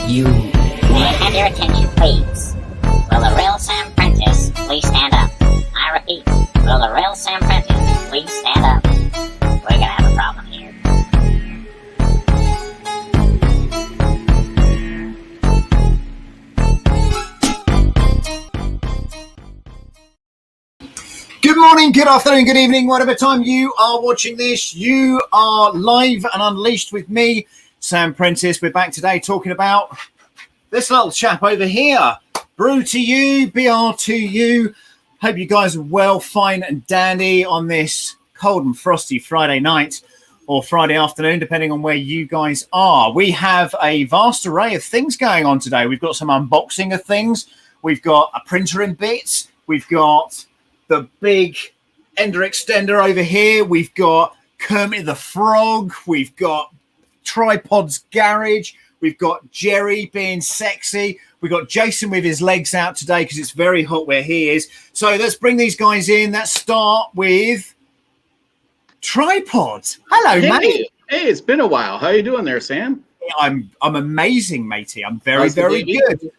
you. May I have your attention, please? Will the real Sam Prentice please stand up? I repeat, will the real Sam Prentice please stand up? We're gonna have a problem here. Good morning, good afternoon, good evening, whatever time you are watching this. You are live and unleashed with me, Sam Prentice. We're back today talking about this little chap over here, BR-2U, BR-2U. Hope you guys are well, fine and dandy on this cold and frosty Friday night or Friday afternoon, depending on where you guys are. We have a vast array of things going on today. We've got some unboxing of things. We've got a printer in bits. We've got the big Ender extender over here. We've got Kermit the Frog. We've got Tripod's Garage. We've got Jerry being sexy. We've got Jason with his legs out today because it's very hot where he is. So let's bring these guys in. Let's start with Tripod. Hello, mate. Hey, it's been a while. How you doing there, Sam? I'm amazing, matey. I'm very, How's the very baby? good.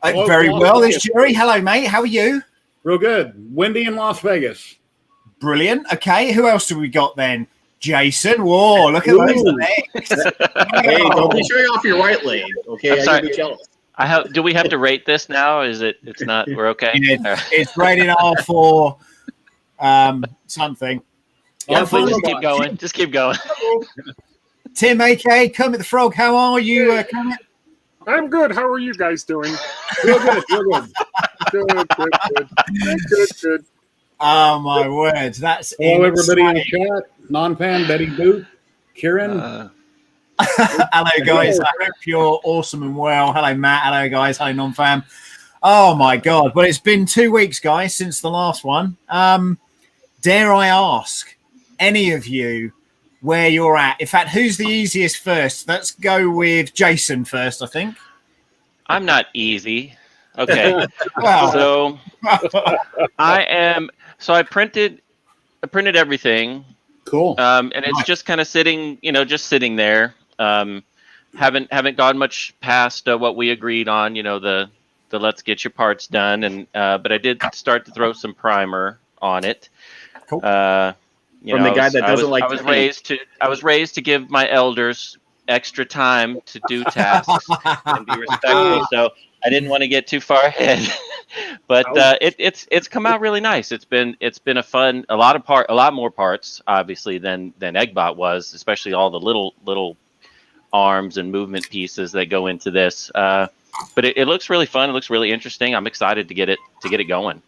Very well. There's Jerry. Hello, mate. How are you? Real good. Windy in Las Vegas. Brilliant. Okay, who else do we got then? Jason. Whoa, look at those legs. Hey, don't be showing off your right leg, okay? I'm sorry. I get jealous. Do we have to rate this now? It's not, we're okay? It's rated R for something. Yeah, please just keep going. Just keep going. Tim, a.k.a. Kermit the Frog, how are you, Kermit? I'm good. How are you guys doing? Real good. Real good. Good. Oh, my word. That's Hello, everybody in the insane. chat. Non-fan, Betty Boot, Kieran. Hello, guys. I hope you're awesome and well. Hello, Matt. Hello, guys. Hello, non-fam. Oh, my God. Well, it's been 2 weeks, guys, since the last one. Dare I ask any of you where you're at? In fact, who's the easiest first? Let's go with Jason first, I think. I'm not easy. Okay. Wow. So I printed everything. Cool. And it's just kind of sitting, just sitting there. Haven't gone much past what we agreed on, the let's get your parts done. And but I did start to throw some primer on it. Cool. From the guy that doesn't like I was raised to give my elders extra time to do tasks and be respectful. So I didn't want to get too far ahead, but it's come out really nice. It's been a lot more parts obviously than Eggbot was, especially all the little arms and movement pieces that go into this. But it looks really fun. It looks really interesting. I'm excited to get it going.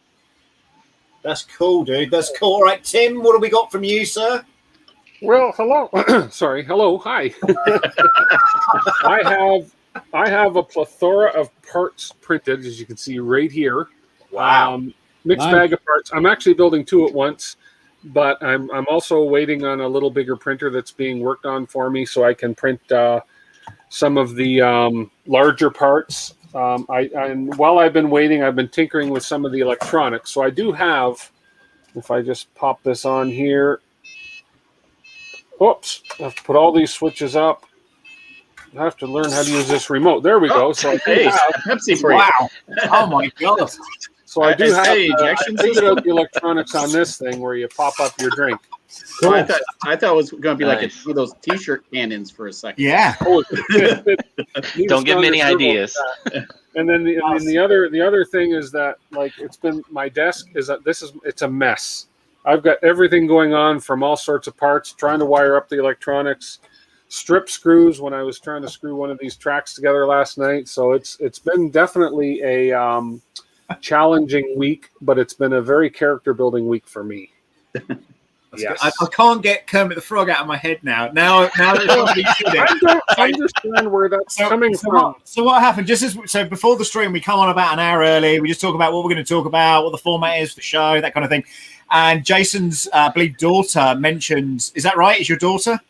That's cool, dude. That's cool. All right, Tim, what have we got from you, sir? Well, hello. Sorry. Hello. Hi. I have a plethora of parts printed, as you can see right here. Wow. Mixed bag of parts. I'm actually building two at once, but I'm also waiting on a little bigger printer that's being worked on for me so I can print some of the larger parts. And while I've been waiting, I've been tinkering with some of the electronics. So I do have, if I just pop this on here, oops, I have to put all these switches up. I have to learn how to use this remote. There we go. So I Hey, Pepsi for you. Wow. Oh, my God. So I do have I ejection figured out the electronics on this thing where you pop up your drink. Cool. I thought it was going to be like one of those T-shirt cannons for a second. Yeah. Oh, Don't give me any ideas. And then the other thing is that, like, it's been, my desk is that it's a mess. I've got everything going on from all sorts of parts, trying to wire up the electronics, strip screws when I was trying to screw one of these tracks together last night. So it's been definitely a challenging week, but it's been a very character building week for me. Yes. I can't get Kermit the Frog out of my head now. Now that somebody did it. I don't understand where that's coming from. So what happened? So before the stream, we come on about an hour early. We just talk about what we're going to talk about, what the format is for the show, that kind of thing. And Jason's, I believe, daughter mentioned. Is that right? Is your daughter?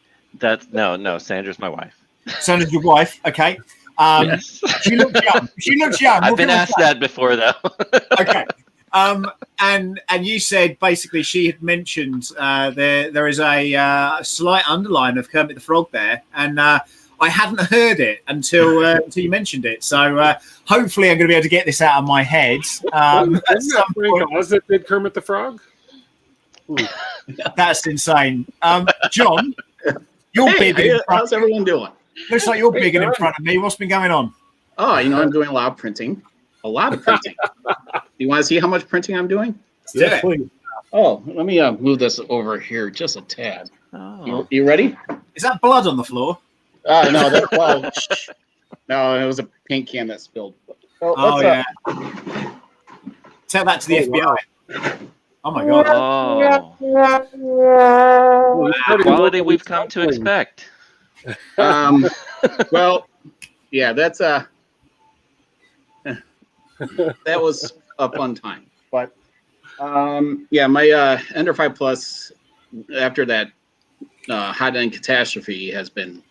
No. Sandra's my wife. Sandra's your wife. Okay. Yes. She looks young. I've been asked that before, though. Okay. And you said basically she had mentioned there is a slight underline of Kermit the Frog there, and I hadn't heard it until you mentioned it. So hopefully, I'm going to be able to get this out of my head. Isn't that Frank Oz that did Kermit the Frog? That's insane. John, you're big. How's everyone doing? Looks like you're big in front of me. What's been going on? Oh, I'm doing a lot of printing. A lot of printing. You want to see how much printing I'm doing? Yeah. Oh, let me move this over here just a tad. Oh. You ready? Is that blood on the floor? No, no, it was a paint can that spilled. Oh, yeah. Tell that to the FBI. Oh my God. Oh. Quality we've come to expect. Well, yeah, that's that was a fun time. But yeah, my Ender 5 Plus after that Hotend catastrophe has been,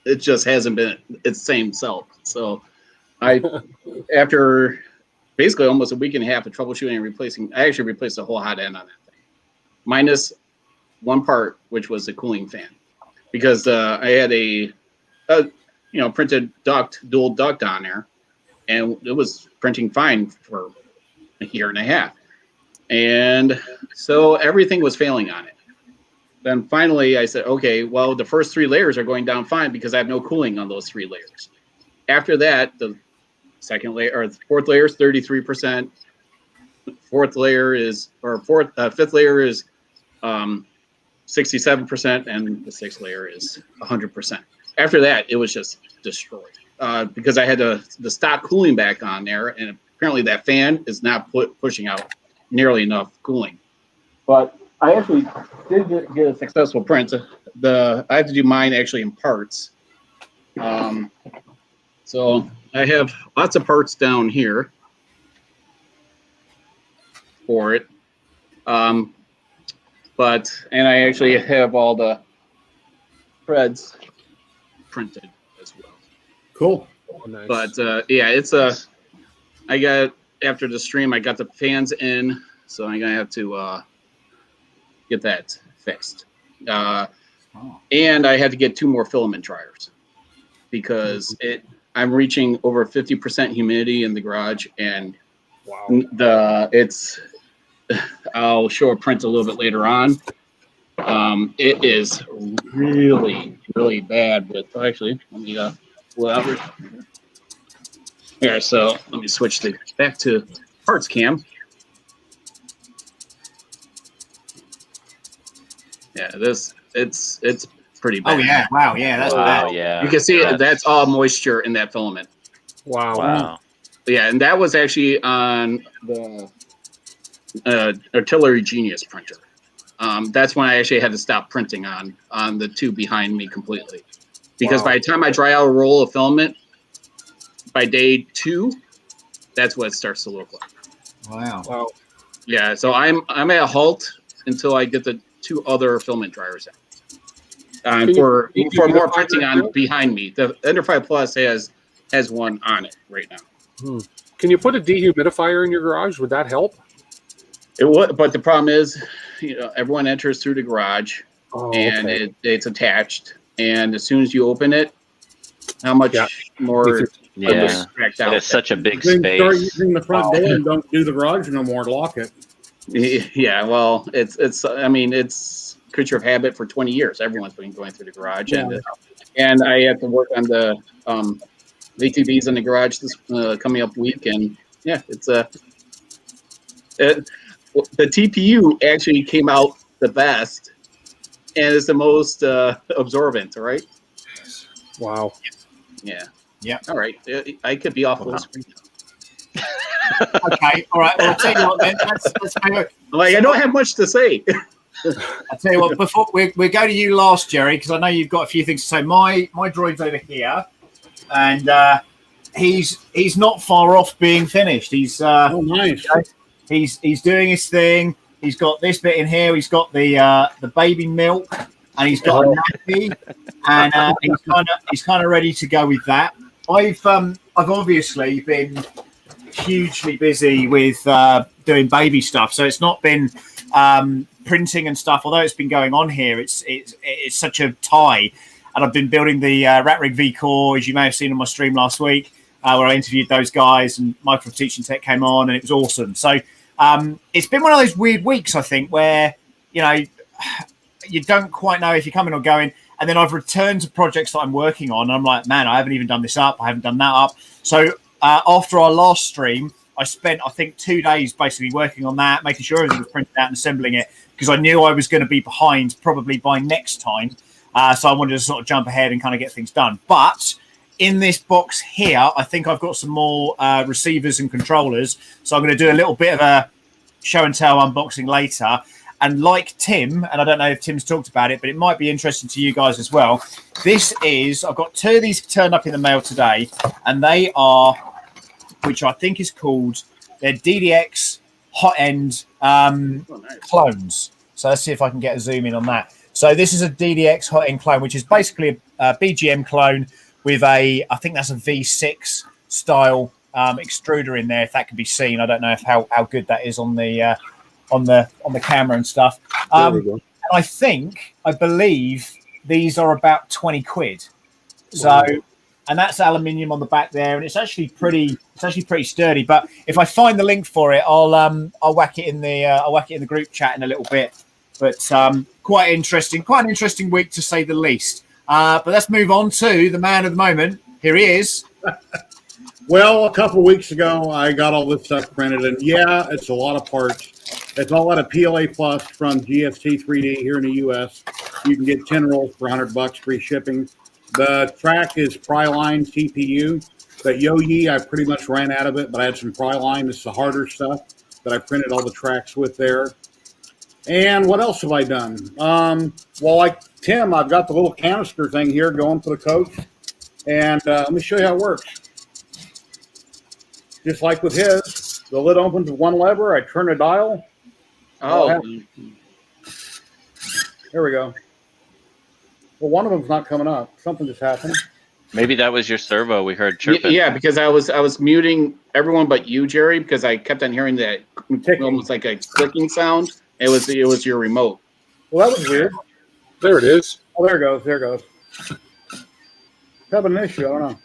it just hasn't been its same self. So after basically almost a week and a half of troubleshooting and replacing, I actually replaced the whole Hotend on that thing, minus one part, which was the cooling fan, because I had a printed dual duct on there, and it was printing fine for a year and a half, and so everything was failing on it. Then finally I said, okay, well, the first 3 layers are going down fine because I have no cooling on those 3 layers. After that, the second layer or fourth layer is 33%. Fifth layer is 67%, and the 6th layer is 100%. After that, it was just destroyed because I had the stock cooling back on there, and apparently that fan is not pushing out nearly enough cooling. But I actually did get a successful print. I had to do mine actually in parts. So I have lots of parts down here for it. And I actually have all the threads printed as well. Cool. Oh, nice. But yeah, I got, after the stream, I got the fans in, so I'm gonna have to get that fixed. And I had to get 2 more filament dryers because I'm reaching over 50% humidity in the garage, and I'll show a print a little bit later on. It is really, really bad with, actually, let me pull out here. So let me switch back to parts cam. Yeah, it's pretty bad. Oh yeah, wow, yeah, that's bad. Yeah. You can see that's all moisture in that filament. Wow. Yeah, and that was actually on the Artillery Genius printer. That's when I actually had to stop printing on the 2 behind me completely, because by the time I dry out a roll of filament, by day 2, that's what it starts to look like. Wow. Yeah, so I'm at a halt until I get the 2 other filament dryers in. For more printing on behind me, the Ender 5 Plus has one on it right now. Can you put a dehumidifier in your garage? Would that help? It would, but the problem is, everyone enters through the garage, and it's attached, and as soon as you open it, how much more? Yeah, it's such a big space. Start using the front door and don't do the garage no more. Lock it. Yeah, well, it's. I mean, it's creature of habit for 20 years. Everyone's been going through the garage, and I have to work on the ATVs in the garage this coming up week, and yeah, it's the TPU actually came out the best, and it's the most absorbent, right? Wow. Yeah. Yeah. All right. I could be off full screen. Okay. All right. Well, I'll tell you what then. Let's I don't have much to say. I'll tell you what. Before we go to you last, Jerry, because I know you've got a few things to say. My droid's over here, and he's not far off being finished. He's nice. He's doing his thing. He's got this bit in here. He's got the baby milk, and he's got a nappy, and he's kind of ready to go with that. I've obviously been hugely busy with doing baby stuff, so it's not been printing and stuff. Although it's been going on here, it's such a tie. and I've been building the Rat Rig V Core, as you may have seen on my stream last week, where I interviewed those guys, and Michael Teaching Tech came on, and it was awesome. So it's been one of those weird weeks, I think, where you don't quite know if you're coming or going. And then I've returned to projects that I'm working on. And I'm like, man, I haven't even done this up. I haven't done that up. So after our last stream, I spent, I think, 2 days basically working on that, making sure everything was printed out and assembling it, because I knew I was going to be behind probably by next time. So I wanted to sort of jump ahead and kind of get things done. But in this box here, I think I've got some more receivers and controllers. So I'm going to do a little bit of a show and tell unboxing later. And like Tim, and I don't know if Tim's talked about it, but it might be interesting to you guys as well. I've got 2 of these turned up in the mail today, and they are, which I think is called, they're Ddx Hotend clones. So let's see if I can get a zoom in on that. So this is a Ddx Hotend clone, which is basically a BGM clone with I think that's a V6 style extruder in there, if that can be seen. I don't know if how good that is on the camera and stuff. And I believe these are about 20 quid. So, and that's aluminium on the back there, and it's actually pretty sturdy. But if I find the link for it, I'll whack it in the group chat in a little bit. But quite an interesting week to say the least. But let's move on to the man of the moment. Here he is. Well, a couple of weeks ago, I got all this stuff printed, and yeah, it's a lot of parts. It's all out of PLA Plus from GST 3D here in the U.S. You can get 10 rolls for $100, free shipping. The track is Pryline TPU. But Yo-Yi, I pretty much ran out of it, but I had some Pryline. It's the harder stuff that I printed all the tracks with there. And what else have I done? Well, like Tim, I've got the little canister thing here going for the coach. And let me show you how it works. Just like with his, the lid opens with one lever. I turn a dial. Oh, there we go. Well, one of them's not coming up. Something just happened. Maybe that was your servo. We heard chirping. yeah, because I was muting everyone but you, Jerry, because I kept on hearing that almost like a clicking sound. It was your remote. Well, that was weird. There it is. Oh, there it goes. There it goes. Having an issue. I don't know.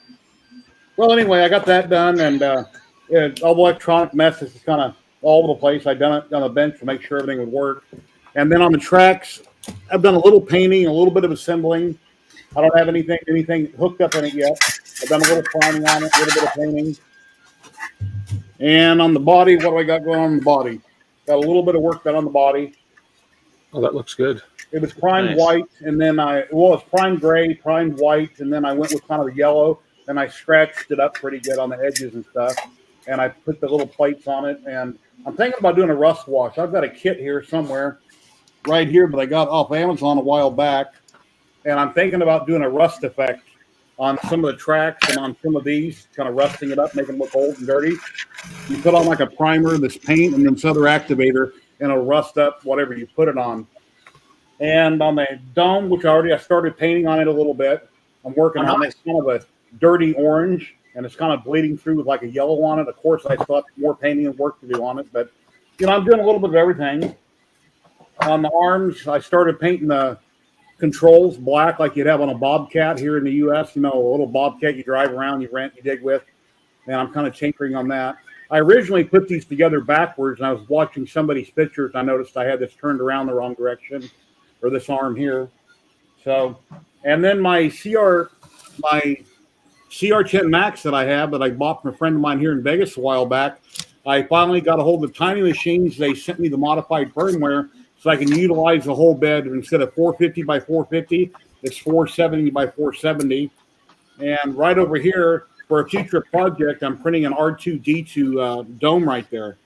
Well, anyway, I got that done, and all the electronic messes is kind of all over the place. I done it on a bench to make sure everything would work. And then on the tracks, I've done a little painting, a little bit of assembling. I don't have anything hooked up in it yet. I've done a little priming on it, a little bit of painting. And on the body, what do I got going on the body? Got a little bit of work done on the body. Oh, that looks good. It was primed white, and then it's primed gray, primed white, and then I went with kind of a yellow, and I scratched it up pretty good on the edges and stuff. And I put the little plates on it, and I'm thinking about doing a rust wash. I've got a kit here somewhere, right here, but I got off Amazon a while back, and I'm thinking about doing a rust effect on some of the tracks and on some of these, kind of rusting it up, making them look old and dirty. You put on like a primer, this paint, and this other activator, and it'll rust up whatever you put it on. And on the dome, which I started painting on it a little bit, I'm working on it. It's kind of a dirty orange, and it's kind of bleeding through with like a yellow on it. Of course, I still have more painting and work to do on it, but I'm doing a little bit of everything. On the arms, I started painting the controls black like you'd have on a Bobcat here in the U.S. A little Bobcat you drive around, you rent, you dig with. And I'm kind of tinkering on that. I originally put these together backwards, and I was watching somebody's pictures. I noticed I had this turned around the wrong direction, or this arm here. So, and then my CR10 Max that I have that I bought from a friend of mine here in Vegas a while back, I finally got a hold of Tiny Machines. They sent me the modified firmware so I can utilize the whole bed. Instead of 450 by 450, it's 470 by 470. And right over here, for a future project, I'm printing an R2D2 dome right there.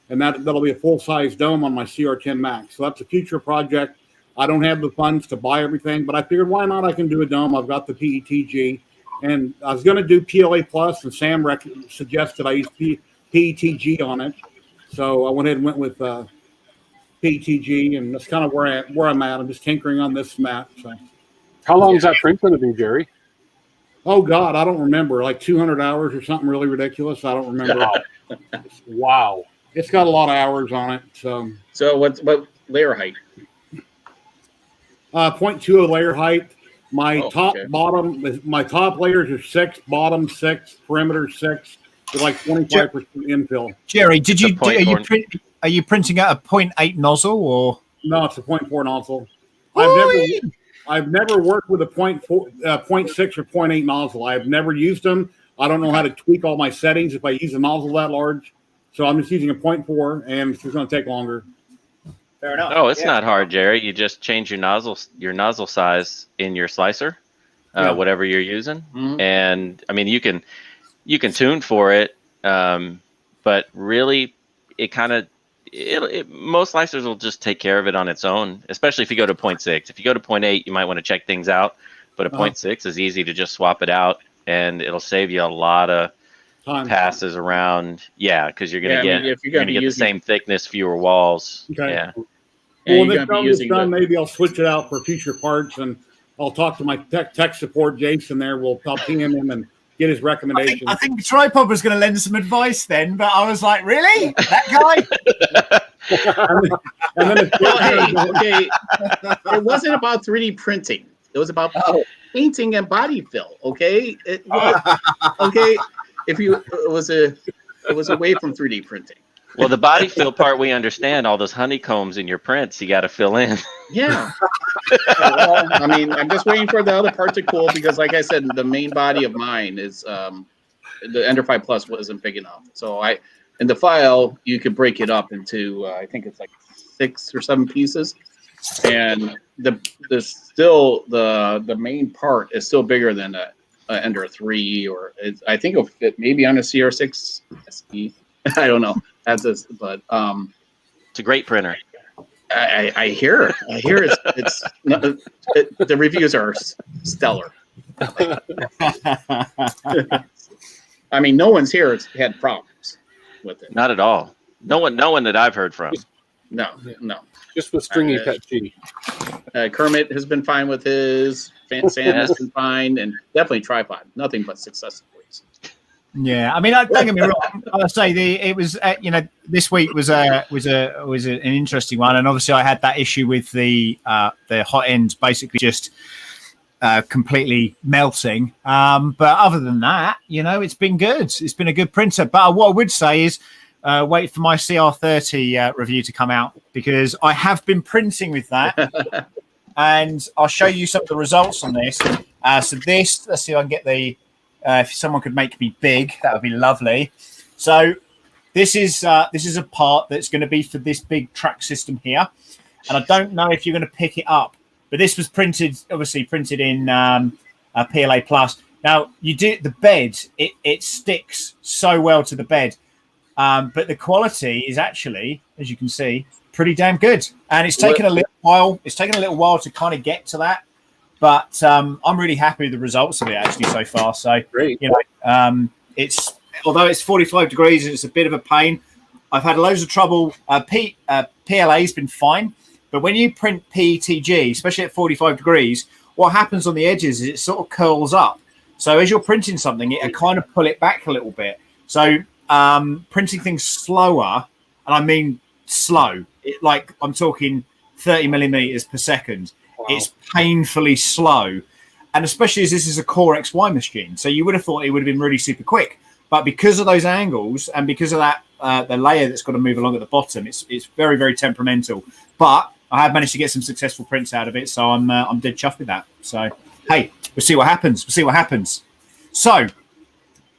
And that'll be a full-size dome on my CR10 Max. So that's a future project. I don't have the funds to buy everything, but I figured why not? I can do a dome. I've got the PETG. And I was going to do PLA Plus, and Sam suggested I use PETG on it. So I went ahead and went with PETG, and that's kind of where I'm at. I'm just tinkering on this mat. So. How long is that print going to be, Jerry? Oh, God, I don't remember. Like 200 hours or something really ridiculous. I don't remember. Wow. It's got a lot of hours on it. So what layer height? 0.20 layer height. My top layers are 6, bottom 6, perimeter 6, with like 25% infill. Jerry, are you printing out a 0.8 nozzle or? No, it's a 0.4 nozzle. Woo-wee! I've never worked with a 0.6 or 0.8 nozzle. I've never used them. I don't know how to tweak all my settings if I use a nozzle that large. So I'm just using a 0.4, and it's going to take longer. Fair enough. Oh, it's not hard, Jerry. You just change your nozzle size in your slicer, whatever you're using, and I mean you can tune for it, but really it kind of most slicers will just take care of it on its own, especially if you go to 0.6. If you go to 0.8, you might want to check things out, but a 0.6 is easy to just swap it out, and it'll save you a lot of passes around. Yeah, because you're gonna get the same thickness, fewer walls. Okay. Yeah. Well, when this done, maybe I'll switch it out for future parts, and I'll talk to my tech support, Jason. I'll ping him and get his recommendations. I think Tripod was going to lend some advice then, but I was like, really? That guy? and then okay. It wasn't about 3D printing. It was about painting and body fill. Okay. Okay. It was away from 3D printing. Well, the body fill part we understand. All those honeycombs in your prints, you got to fill in. Yeah. Well, I mean, I'm just waiting for the other part to cool because, like I said, the main body of mine is the Ender 5 Plus wasn't big enough. So in the file you could break it up into I think it's like 6 or 7 pieces, and the main part is still bigger than a Ender 3, or I think it'll fit maybe on a CR6 SE. I don't know. But it's a great printer. I hear it's not, the reviews are stellar. I mean, no one's here has had problems with it. Not at all. No one that I've heard from. No. Just with stringy pet G. Kermit has been fine with his. Sam has been fine, and definitely Tripod. Nothing but success stories. Yeah, I mean, don't get me wrong. I'll say it was, this week was an interesting one, and obviously I had that issue with the hot end basically just completely melting. But other than that, it's been good. It's been a good printer. But what I would say is, wait for my CR30 review to come out, because I have been printing with that, and I'll show you some of the results on this. So this, let's see if I can get the. If someone could make me big, that would be lovely. So this is a part that's going to be for this big track system here, and I don't know if you're going to pick it up, but this was printed in PLA Plus. Now you do the bed; it sticks so well to the bed, but the quality is actually, as you can see, pretty damn good. And it's taken a little while. It's taken a little while to kind of get to that. But I'm really happy with the results of it actually so far. So great. It's although it's 45 degrees and it's a bit of a pain. I've had loads of trouble. PLA's been fine, but when you print PETG, especially at 45 degrees, what happens on the edges is it sort of curls up. So as you're printing something, it kind of pull it back a little bit. So printing things slower, and I mean slow, like I'm talking 30 millimeters per second. Wow. It's painfully slow, and especially as this is a Core XY machine, so you would have thought it would have been really super quick. But because of those angles and because of that, the layer that's got to move along at the bottom, it's very, very temperamental. But I have managed to get some successful prints out of it, so I'm dead chuffed with that. So hey, we'll see what happens. So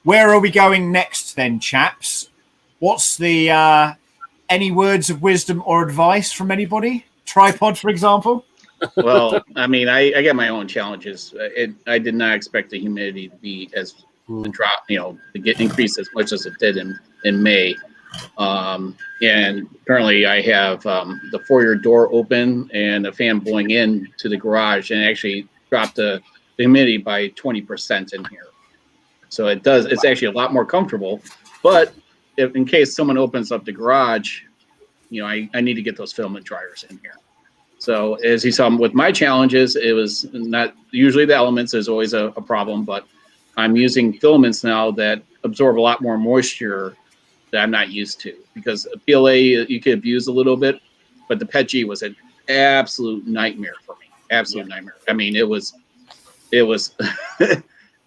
where are we going next then, chaps? What's the any words of wisdom or advice from anybody? Tripod, for example. Well, I mean, I get my own challenges. I did not expect the humidity to be as drop, to get increased as much as it did in May. And currently, I have the foyer door open and a fan blowing in to the garage, and actually dropped the humidity by 20% in here. So it's actually a lot more comfortable. But if in case someone opens up the garage, I need to get those filament dryers in here. So as you saw with my challenges, it was not usually the elements is always a problem, but I'm using filaments now that absorb a lot more moisture that I'm not used to, because PLA you could abuse a little bit, but the PETG was an absolute nightmare for me. Absolute nightmare. I mean, it was it was,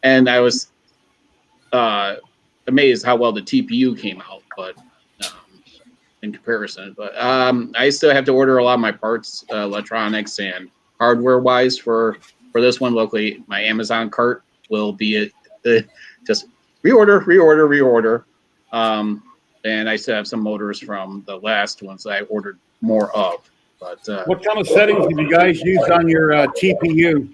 and I was amazed how well the TPU came out, but in comparison. But I still have to order a lot of my parts, electronics and hardware wise for this one. Luckily, my Amazon cart will be just reorder. And I still have some motors from the last ones that I ordered more of. But what kind of settings have you guys used on your TPU?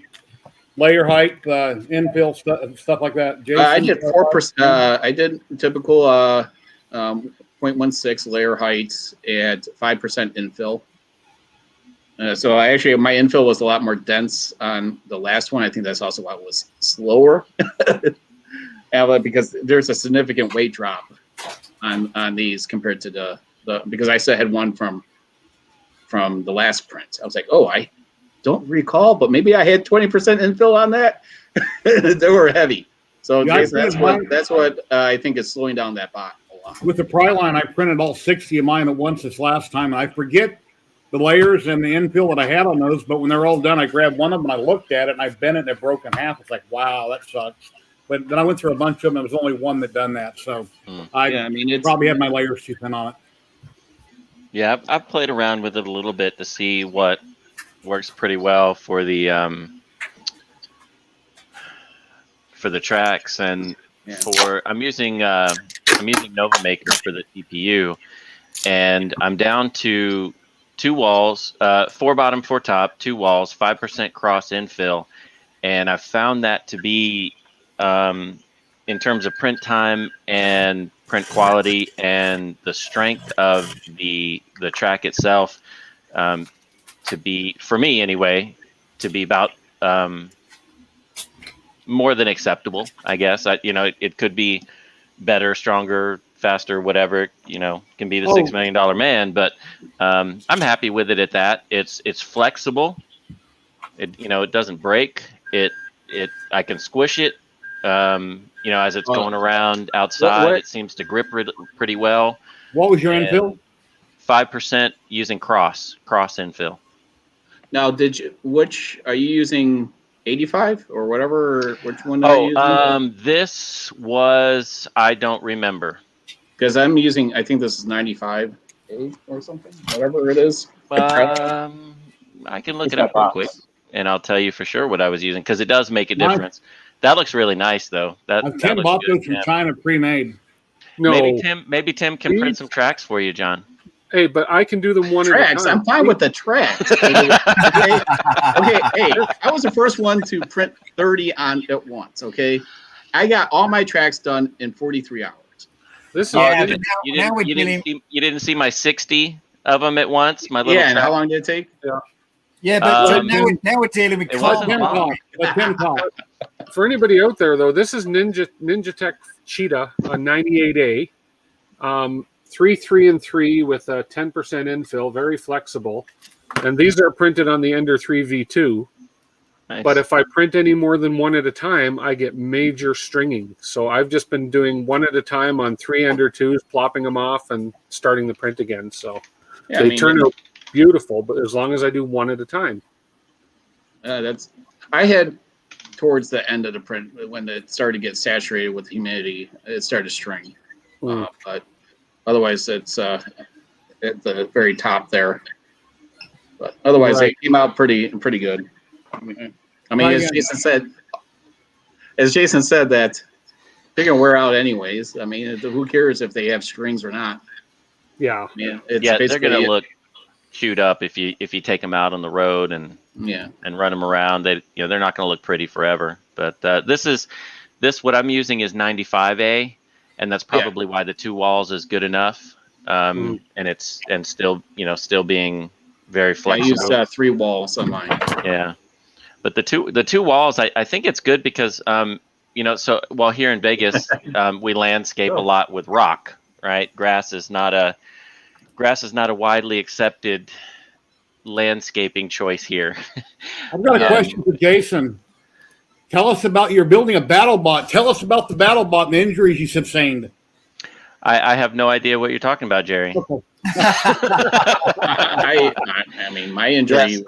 Layer height, infill stuff like that. Jason, I did 4%. I did typical 0.16 layer heights at 5% infill. So actually, my infill was a lot more dense on the last one. I think that's also why it was slower, because there's a significant weight drop on these compared to the because I still had one from the last print. I was like, oh, I don't recall, but maybe I had 20% infill on that. They were heavy. So Yeah, that's what I think is slowing down that bot a lot. With the pry line, I printed all 60 of mine at once this last time. I forget the layers and the infill that I had on those, but when they're all done, I grabbed one of them and I looked at it and I bent it and it broke in half. It's like, wow, that sucks. But then I went through a bunch of them. There was only one that done that. So I probably had my layers too thin on it. Yeah, I've played around with it a little bit to see what works pretty well for the tracks, and I'm using Nova Maker for the TPU, and I'm down to 2 walls, 4 bottom, 4 top, 2 walls, 5% cross infill, and I found that to be in terms of print time and print quality and the strength of the track itself, to be, for me anyway, to be about more than acceptable, I guess. It could be better, stronger, faster, whatever. Can be the $6 million man, but I'm happy with it at that. It's flexible. It doesn't break. I can squish it. As it's going around outside, it seems to grip pretty well. What was your infill? 5% using cross infill. Now, which are you using? 85 or whatever? Which one are you using? This was, I don't remember. Because I'm using, I think this is 95 or something, whatever it is. I can look it up real quick, and I'll tell you for sure what I was using, because it does make a difference. That looks really nice, though. Tim bought those from China pre-made. No, maybe Tim can print some tracks for you, John. Hey, but I can do them one tracks. at a time. I'm fine with the tracks. Okay. Hey, I was the first one to print 30 on at once. Okay, I got all my tracks done in 43 hours. This is you didn't see my 60 of them at once. My little and how long did it take? But now we're dealing with For anybody out there, though, this is Ninja Tech Cheetah on 98A. 3, 3, and 3 with a 10% infill, very flexible. And these are printed on the Ender 3 V2. Nice. But if I print any more than one at a time, I get major stringing. So I've just been doing one at a time on 3 Ender 2s, plopping them off and starting the print again. So they turn out beautiful, but as long as I do one at a time. I had towards the end of the print, when it started to get saturated with humidity, it started to string. But otherwise, it's at the very top there. But otherwise, They came out pretty good. As Jason said, that they're gonna wear out anyways. Who cares if they have strings or not? Yeah. They're gonna look chewed up if you take them out on the road and run them around. They're not gonna look pretty forever. But what I'm using is 95A. And that's probably why the 2 walls is good enough, and still being very flexible. I used 3 walls on mine. Yeah, but the two walls, I think it's good because so while here in Vegas we landscape a lot with rock, right? Grass is not a widely accepted landscaping choice here. I've got a question for Jason. Tell us about you're building a battle bot. Tell us about the battle bot and the injuries you sustained. I have no idea what you're talking about, Jerry. Okay. My injury. Yes.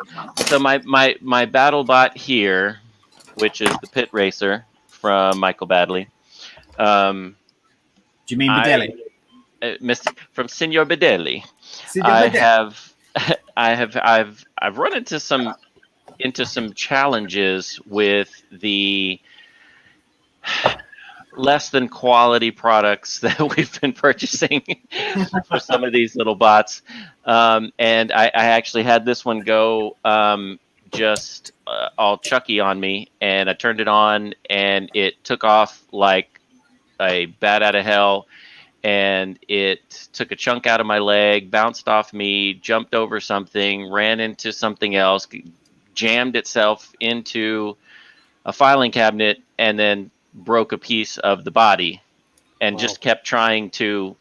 So my battle bot here which is the pit racer from Michael Badley. Do you mean Bedelli? From Signor Bedelli. Signor I Bedelli. I've run into some challenges with the less than quality products that we've been purchasing for some of these little bots. And I actually had this one go just all chucky on me, and I turned it on and it took off like a bat out of hell, and it took a chunk out of my leg, bounced off me, jumped over something, ran into something else, jammed itself into a filing cabinet, and then broke a piece of the body, and just kept trying to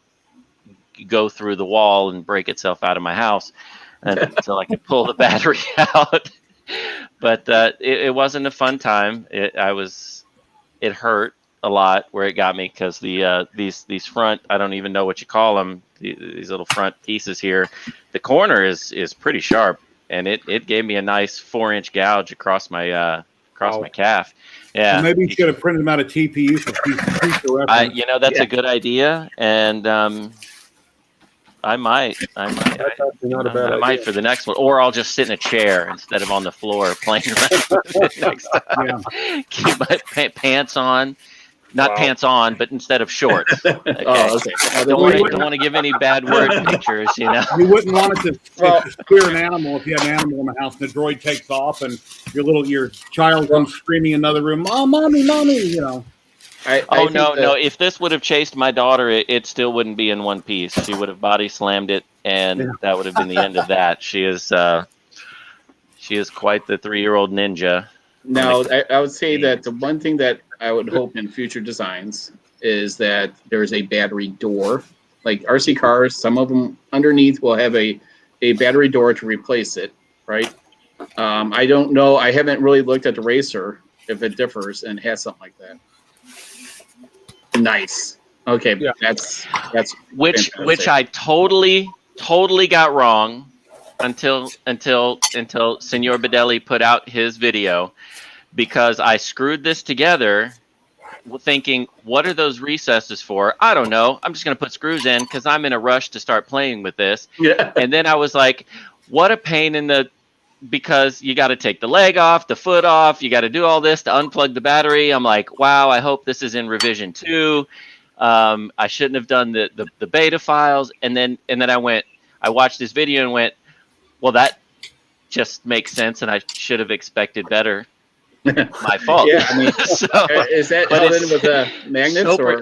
go through the wall and break itself out of my house until I could pull the battery out. But it wasn't a fun time. It hurt a lot where it got me, because these front, I don't even know what you call them, these little front pieces here, the corner is pretty sharp, and it gave me a nice 4-inch gouge across my my calf. Yeah, well, maybe you should have printed them out of TPU for future reference. That's a good idea, and I might That's actually not a bad I idea. might for the next one, or I'll just sit in a chair instead of on the floor playing around with it next time. Yeah. Keep my pants on. Not pants on, but instead of shorts. Okay. Okay. Don't want to give any bad word pictures, You wouldn't want it to scare an animal if you had an animal in the house and the droid takes off and your child comes screaming in another room, "Oh, mommy!" No. If this would have chased my daughter, it still wouldn't be in one piece. She would have body slammed it, and that would have been the end of that. She is quite the 3-year-old ninja. Now, I would say that the one thing that I would hope in future designs is that there's a battery door. Like RC cars, some of them underneath will have a battery door to replace it, right? I don't know. I haven't really looked at the racer if it differs and has something like that. Nice. Okay, Yeah. that's which fantastic. I totally got wrong until Signor Bedelli put out his video, because I screwed this together thinking, what are those recesses for? I don't know. I'm just going to put screws in because I'm in a rush to start playing with this. Yeah. And then I was like, what a pain because you got to take the leg off, the foot off. You got to do all this to unplug the battery. I'm like, wow, I hope this is in revision 2. I shouldn't have done the beta files. And then I watched this video and went, well, that just makes sense. And I should have expected better. My fault. Yeah, I mean, so, is that held in with magnets or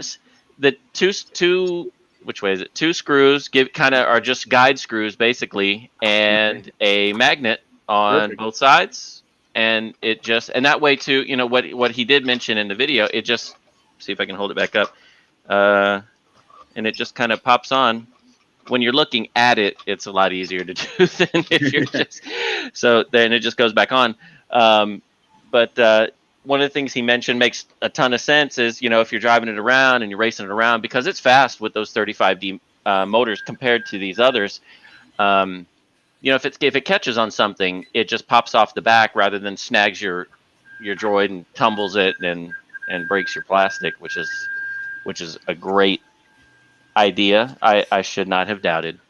the two? Which way is it? 2 screws are just guide screws basically, and a magnet on both sides, and that way too. What he did mention in the video. It just, see if I can hold it back up, and it just kind of pops on. When you're looking at it, it's a lot easier to do than if you're just. So then it just goes back on. But one of the things he mentioned makes a ton of sense is, if you're driving it around and you're racing it around, because it's fast with those 35D motors compared to these others. If it catches on something, it just pops off the back rather than snags your droid and tumbles it and breaks your plastic, which is a great idea. I should not have doubted.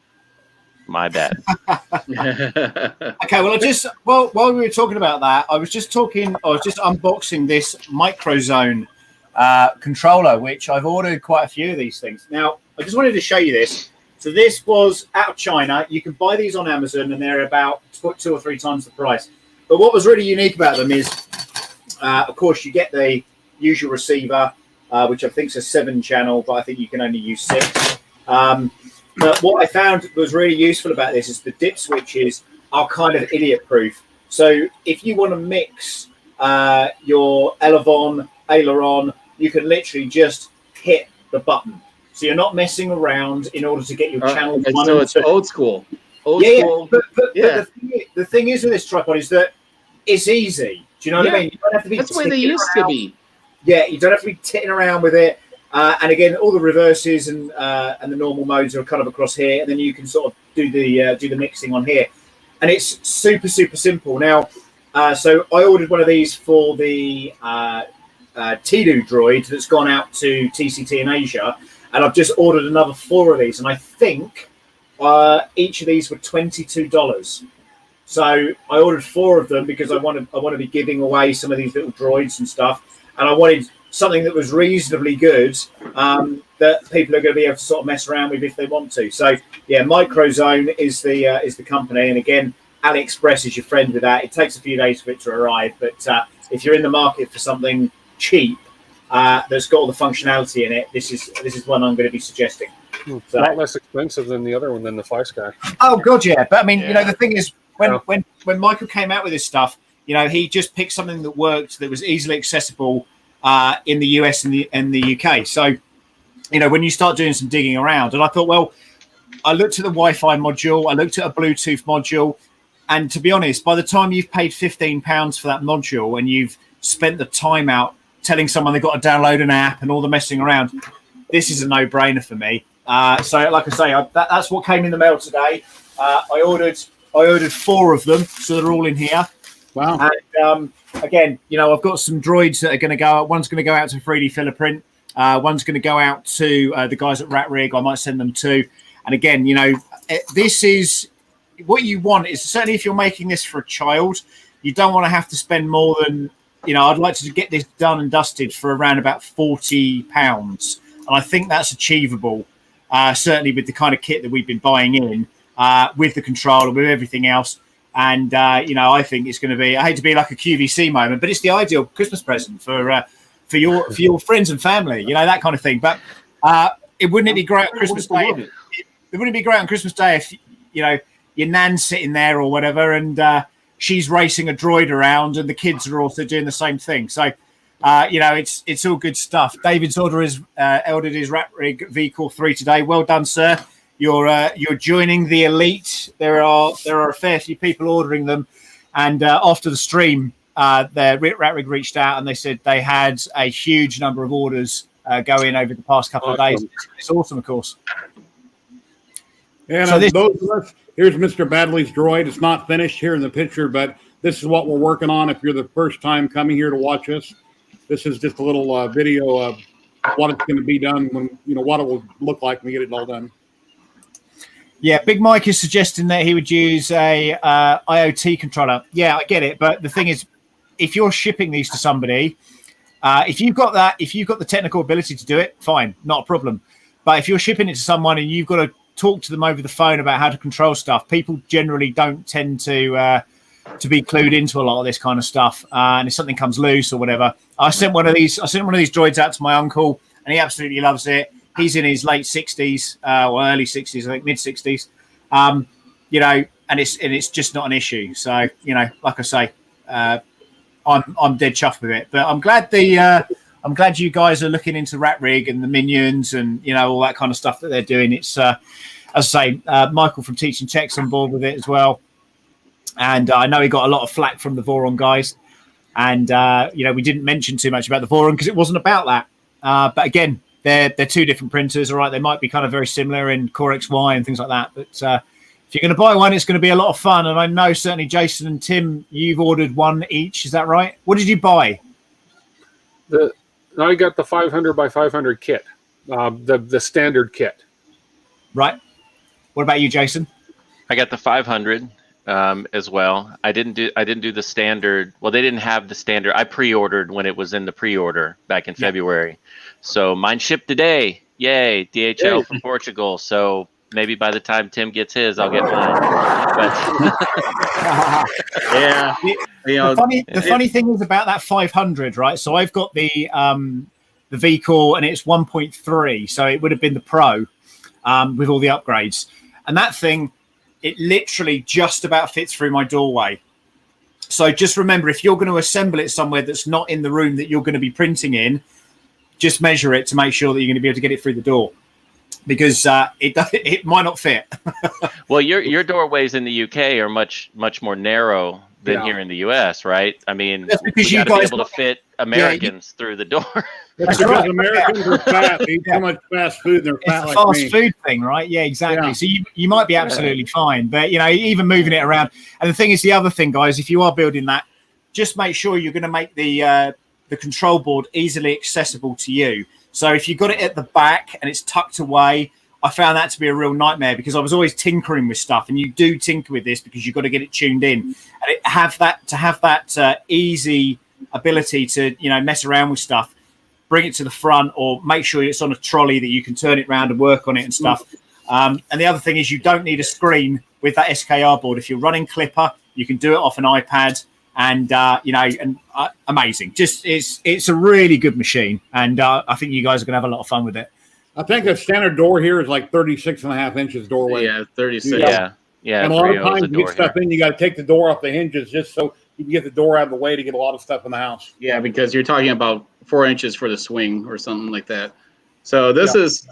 My bad. Okay, well, while we were talking about that, I was just unboxing this Microzone controller, which I've ordered quite a few of these things. Now, I just wanted to show you this. So this was out of China. You can buy these on Amazon, and they're about 2 or 3 times the price. But what was really unique about them is, of course, you get the usual receiver, which I think is a 7-channel, but I think you can only use 6. But what I found was really useful about this is the dip switches are kind of idiot-proof. So if you want to mix your aileron, you can literally just hit the button. So you're not messing around in order to get your channel. So it's old school. Old school. But the thing is with this tripod is that it's easy. Do you know what I mean? You don't have to be. That's the way they used to be. Yeah, you don't have to be titting around with it. And again, all the reverses and the normal modes are kind of across here, and then you can sort of do the mixing on here, and it's super simple. Now, So I ordered one of these for the Tidu droid that's gone out to TCT in Asia, and I've just ordered another 4 of these, and I think each of these were $22. So I ordered 4 of them because I want to be giving away some of these little droids and stuff, and I wanted something that was reasonably good that people are going to be able to sort of mess around with if they want to. So yeah, Microzone is the company, and again, AliExpress is your friend with that. It takes a few days for it to arrive, but if you're in the market for something cheap that's got all the functionality in it, this is one I'm going to be suggesting. A lot less expensive than the other one, than the FlySky. Oh god, yeah. But I mean, Yeah. the thing is, when Michael came out with this stuff, he just picked something that worked, that was easily accessible in the US and the UK. So, when you start doing some digging around, and I thought, well, I looked at the Wi-Fi module, I looked at a Bluetooth module, and to be honest, by the time you've paid £15 for that module and you've spent the time out telling someone they've got to download an app and all the messing around, this is a no-brainer for me. So, like I say, that's what came in the mail today. I ordered 4 of them, so they're all in here. Wow. And again, I've got some droids that are going to go out. One's going to go out to 3D filler print. One's going to go out to the guys at Rat Rig. I might send them to. And again, this is what you want. Is certainly if you're making this for a child, you don't want to have to spend more than, I'd like to get this done and dusted for around about £40. And I think that's achievable, certainly with the kind of kit that we've been buying in, with the controller, with everything else. And, I think it's going to be, I hate to be like a QVC moment, but it's the ideal Christmas present for your friends and family, that kind of thing. But wouldn't it be great on Christmas Day? It wouldn't be great on Christmas Day if, your nan's sitting there or whatever, and she's racing a droid around and the kids are also doing the same thing. So, it's all good stuff. David's ordered his Rat Rig VCore 3 today. Well done, sir. You're joining the elite. There are a fair few people ordering them, and after the stream, Rat Rig reached out and they said they had a huge number of orders go in over the past couple of days. It's awesome, of course. And So this- those of us, here's Mr. Badley's droid. It's not finished here in the picture, but this is what we're working on. If you're the first time coming here to watch us, this is just a little video of what it's going to be done when, what it will look like when we get it all done. Yeah, Big Mike is suggesting that he would use a IoT controller. Yeah, I get it, but the thing is, if you're shipping these to somebody, if you've got the technical ability to do it, fine, not a problem. But if you're shipping it to someone and you've got to talk to them over the phone about how to control stuff, people generally don't tend to be clued into a lot of this kind of stuff. And if something comes loose or whatever, I sent one of these droids out to my uncle, and he absolutely loves it. He's in his late 60s or early 60s, I think mid 60s. And it's just not an issue. So like I say, I'm dead chuffed with it. But I'm glad you guys are looking into Rat Rig and the Minions and all that kind of stuff that they're doing. It's as I say, Michael from Teaching Tech's on board with it as well. And I know he got a lot of flack from the Voron guys. And we didn't mention too much about the Voron because it wasn't about that. But again, they're 2 different printers, all right. They might be kind of very similar in Core XY and things like that. But if you're going to buy one, it's going to be a lot of fun. And I know certainly Jason and Tim, you've ordered one each. Is that right? What did you buy? I got the 500 by 500 kit, the standard kit. Right. What about you, Jason? I got the 500 as well. I didn't do the standard. Well, they didn't have the standard. I pre-ordered when it was in the pre-order back in February. So mine shipped today. Yay, DHL from Portugal. So maybe by the time Tim gets his, I'll get mine. But Yeah. The funny thing is about that 500, right? So I've got the VCore and it's 1.3, so it would have been the Pro with all the upgrades. And that thing, it literally just about fits through my doorway. So just remember, if you're going to assemble it somewhere that's not in the room that you're going to be printing in, just measure it to make sure that you're going to be able to get it through the door, because it might not fit. well, your doorways in the UK are much more narrow than here in the US, right? I mean, that's because we you got to be guys able to fit Americans through the door. That's because Americans are fat. They eat too much fast food. They're fat it's like a me. fast food thing, right? Yeah, exactly. Yeah. So you might be absolutely fine, but even moving it around. And the thing is, the other thing, guys, if you are building that, just make sure you're going to make the control board easily accessible to you. So if you've got it at the back and it's tucked away, I found that to be a real nightmare because I was always tinkering with stuff, and you do tinker with this because you've got to get it tuned in, and have that easy ability to mess around with stuff. Bring it to the front, or make sure it's on a trolley that you can turn it around and work on it and stuff. And the other thing is you don't need a screen with that SKR board. If you're running Clipper, you can do it off an iPad, and amazing. Just it's a really good machine, and I think you guys are going to have a lot of fun with it. I think a standard door here is like 36.5 inches doorway. Yeah, 36. Yeah. And a lot of 3.0 is times the you get door stuff here. in, you got to take the door off the hinges just so you can get the door out of the way to get a lot of stuff in the house. Yeah, because you're talking about 4 inches for the swing or something like that. So this is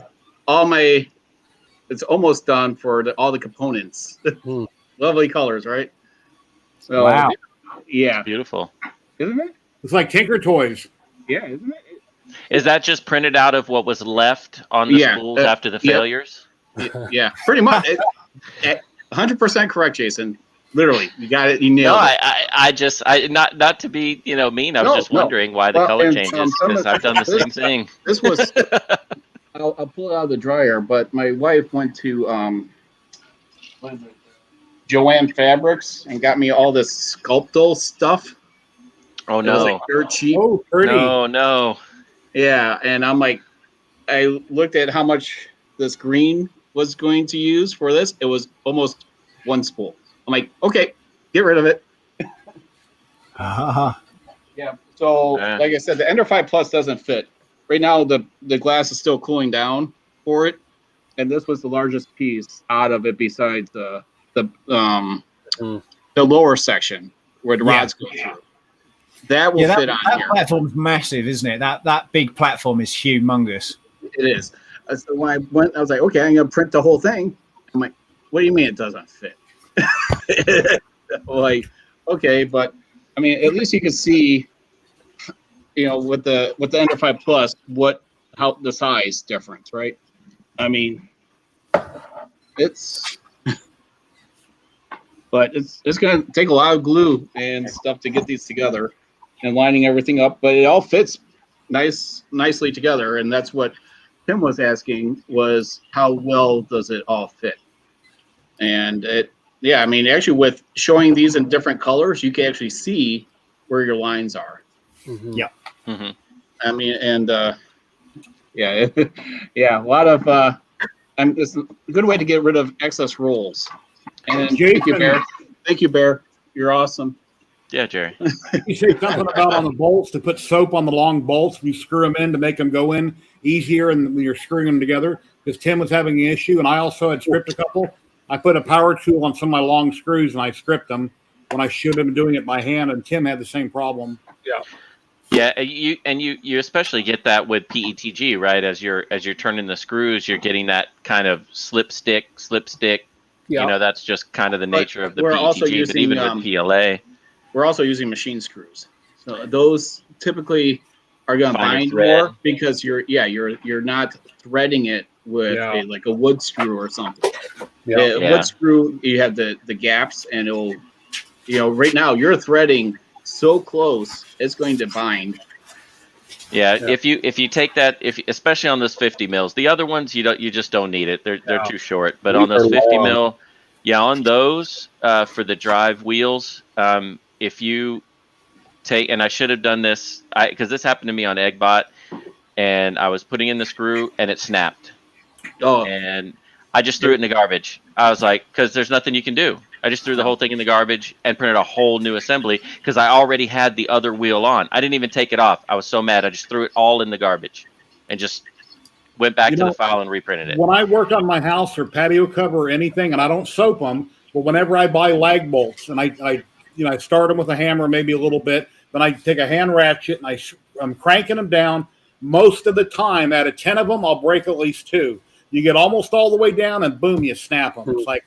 all it's almost done for all the components. Lovely colors, right? So, Wow. Yeah. It's beautiful. Isn't it? It's like Tinker Toys. Yeah, isn't it? Is that just printed out of what was left on the spools after the failures? Yeah, pretty much. 100% correct, Jason. Literally, you got it. You No, nailed it. I just not to be mean. I was just wondering why the color changes, because I've done the same thing. This was. I'll pull it out of the dryer, but my wife went to Joanne Fabrics and got me all this Sculpto stuff. Oh It was like no! dirt cheap. Oh, pretty. No! Yeah, and I'm like, I looked at how much this green was going to use for this. It was almost one spool. I'm like, okay, get rid of it. Yeah. So, like I said, the Ender 5 Plus doesn't fit. Right now, the glass is still cooling down for it, and this was the largest piece out of it besides the lower section where the rods go through. That will fit on that here. platform's massive, isn't it? That big platform is humongous. It is. So when I went, I was like, okay, I'm going to print the whole thing. I'm like, what do you mean it doesn't fit? Like, okay, but I mean, at least you can see, with the Ender 5 Plus, how the size difference, right? I mean, but it's going to take a lot of glue and stuff to get these together and lining everything up, but it all fits nicely together, and that's what Tim was asking, was how well does it all fit? And I mean, actually with showing these in different colors, you can actually see where your lines are. Mm-hmm. Yeah. Mm-hmm. I mean, and a lot of it's a good way to get rid of excess rolls. And thank you, Bear. Thank you, Bear. You're awesome. Yeah, Jerry. You say something about on the bolts to put soap on the long bolts. You screw them in to make them go in easier, and when you're screwing them together, because Tim was having an issue, and I also had stripped a couple. I put a power tool on some of my long screws, and I stripped them when I should have been doing it by hand, and Tim had the same problem. Yeah, you especially get that with PETG, right? As you're turning the screws, you're getting that kind of slip stick. Yeah. That's just kind of the nature of the we're PETG. also But using, even with PLA, we're also using machine screws. So those typically are going to Finer bind thread. more because you're not threading it with a wood screw or something. Wood screw, you have the gaps, and it'll right now you're threading so close it's going to bind. Yeah. If you take that, especially on those 50 mils, the other ones you just don't need it. They're too short. But on those 50 mil, on those for the drive wheels, if you take, and I should have done this because this happened to me on Eggbot, and I was putting in the screw and it snapped. Oh, And I just threw it in the garbage. I was like, because there's nothing you can do. I just threw the whole thing in the garbage and printed a whole new assembly because I already had the other wheel on. I didn't even take it off. I was so mad. I just threw it all in the garbage and just went back to the file and reprinted it. When I work on my house or patio cover or anything, and I don't soap them, but whenever I buy lag bolts and I start them with a hammer, maybe a little bit, then I take a hand ratchet and I'm cranking them down. Most of the time, out of 10 of them, I'll break at least 2. You get almost all the way down, and boom, you snap them. It's like,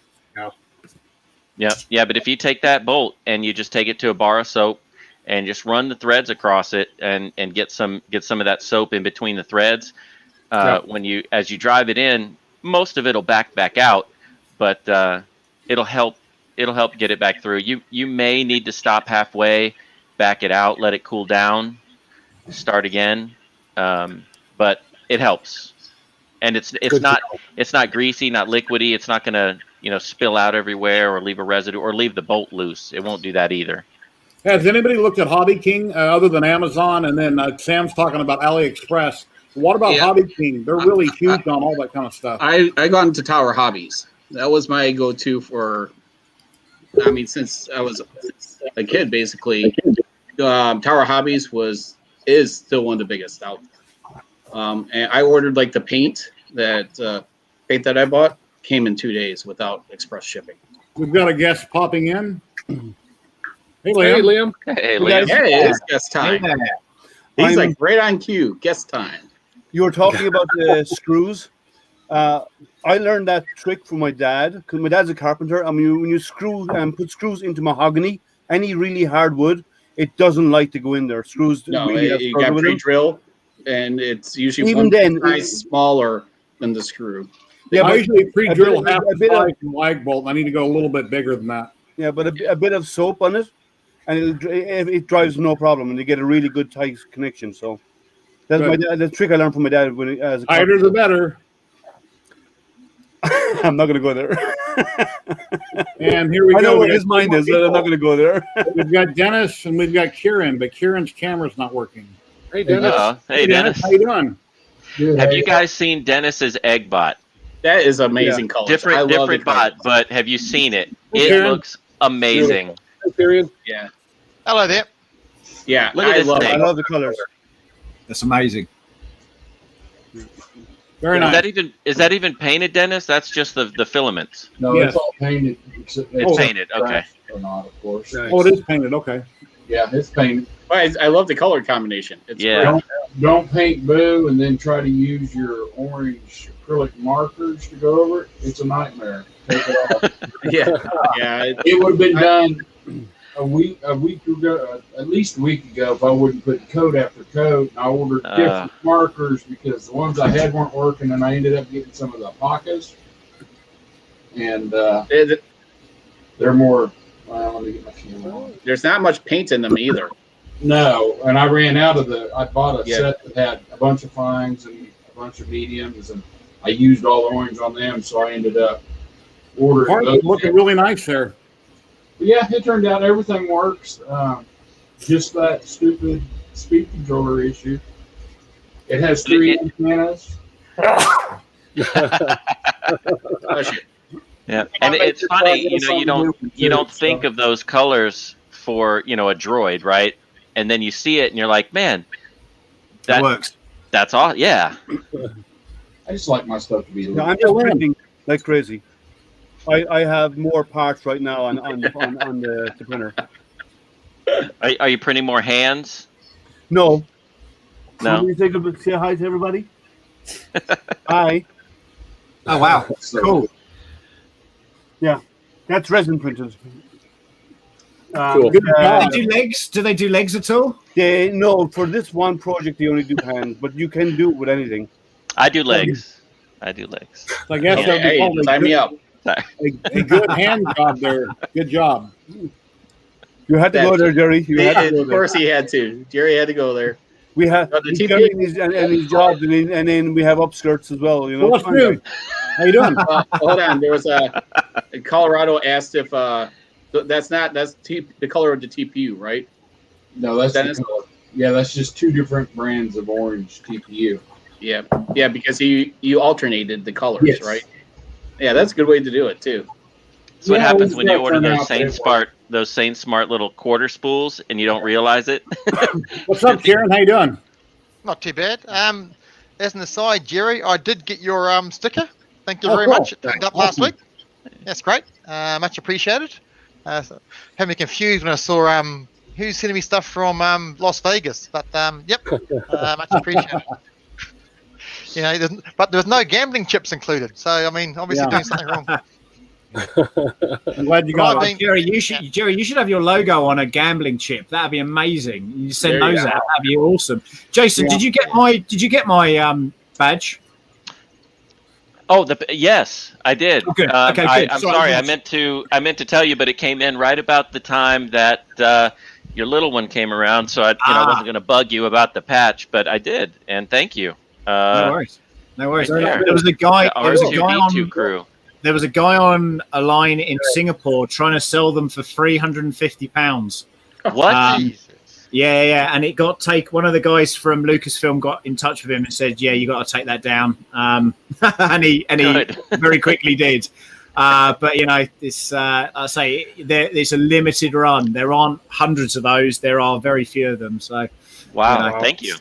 Yeah, but if you take that bolt and you just take it to a bar of soap and just run the threads across it and get some of that soap in between the threads, as you drive it in, most of it'll back out, but it'll help get it back through. You may need to stop halfway back it out, let it cool down, start again. But it helps, and it's not greasy, not liquidy. It's not gonna spill out everywhere or leave a residue or leave the bolt loose. It won't do that either. Has anybody looked at Hobby King other than Amazon? And then Sam's talking about AliExpress. What about Hobby King? They're really huge on all that kind of stuff. I got into Tower Hobbies. That was my go-to for. I mean, since I was a kid, basically, Tower Hobbies is still one of the biggest out there. And I ordered like the paint that I bought came in 2 days without express shipping. We've got a guest popping in. Hey, Liam. Hey, Liam. Hey, Liam. Hey, it is guest time. He's like right on cue. Guest time. You were talking about the screws. I learned that trick from my dad because my dad's a carpenter. I mean, when you put screws into mahogany, any really hard wood, it doesn't like to go in there. Screws. No, really you got pre-drill, and it's usually even then size smaller than the screw. Yeah, I usually pre-drill half a the bit of size from lag bolt. I need to go a little bit bigger than that. yeah, but a bit of soap on it, and it drives no problem, and you get a really good tight connection. So that's the trick I learned from my dad when as a Tighter the better. I'm not going to go there. And here we go. I know where his mind is, but I'm not going to go there. We've got Dennis and we've got Kieran, but Kieran's camera's not working. Hey, Dennis. Hey, Dennis. How you doing? Have you guys seen Dennis's egg bot? That is amazing color. Different bot, but have you seen it? It Kieran. looks amazing. Hey, Kieran. Yeah. Hello there. Yeah. Look at this thing. I love the colors. That's amazing. Very Is nice. that even painted, Dennis? That's just the filaments. No, Yes. it's all painted. It's painted. Okay. Or not, of course. Nice. Oh, it is painted. Okay. Yeah, it's painted. I love the color combination. It's Yeah. great. Don't paint blue and then try to use your orange acrylic markers to go over it. It's a nightmare. Take it off. Yeah. Yeah. It would have been done a week ago, at least a week ago, if I wouldn't put coat after coat. And I ordered different markers because the ones I had weren't working, and I ended up getting some of the Pacas. And they're more. Well, let me get my camera on. There's not much paint in them either. No, and I ran out of I bought a set that had a bunch of fines and a bunch of mediums, and I used all the orange on them, so I ended up ordering Part those. looking really nice there. But yeah, it turned out everything works. Just that stupid speed controller issue. It has 3 antennas. Yeah, and it's funny, you don't think of those colors for a droid, right? And then you see it, and you're like, man, That works. That's all. Yeah. I just like my stuff to be. No, I'm just printing like crazy. I have more parts right now on the printer. Are you printing more hands? No. No. Can you say hi to everybody? Hi. Oh wow, cool. Yeah, that's resin printed. Cool. Good job. Do they do legs? Do they do legs at all? No, for this one project they only do hands, but you can do it with anything. I do legs. So I guess that would be Hey, called sign me up. a good hand job there. Good job. You had to go there, Jerry. You had to go Of there. course he had to. Jerry had to go there. We have The TP. Jerry and his jobs, and then we have upskirts as well. Well, what's new? How you doing? Hold on. There was Colorado asked if that's the color of the TPU, right? No, that's Dennis? the color. Yeah, that's just 2 different brands of orange TPU. Yeah, because you alternated the colors, Yes. right? Yeah, that's a good way to do it too. That's what Yeah, happens it's when you gonna order turn those out Saint that Smart little quarter spools and you don't realize it. What's up, Karen? How you doing? Not too bad. As an aside, Jerry, I did get your sticker. Thank you Oh, very cool. much. It turned up last Awesome. week. That's great. Much appreciated. So, had me confused when I saw who's sending me stuff from Las Vegas. But yep, much appreciated. But there's no gambling chips included. So I mean, obviously doing something wrong. I'm glad you got it. Jerry, you should have your logo on a gambling chip. That'd be amazing. You send There you those go. out. That'd be awesome. Jason, Yeah. did you get my badge? Oh, yes, I did. Okay, okay, I'm good. sorry. I Sorry. meant to tell you, but it came in right about the time that your little one came around, so I wasn't going to bug you about the patch, but I did, and thank you. No worries. No worries. Right There was a guy. the There was a guy R2D2 on. crew. There was a guy on a line in Singapore trying to sell them for £350. What? Yeah, and it got one of the guys from Lucasfilm got in touch with him and said, "Yeah, you got to take that down," and he very quickly did. But this I say there's a limited run. There aren't hundreds of those. There are very few of them. So, wow, thank you.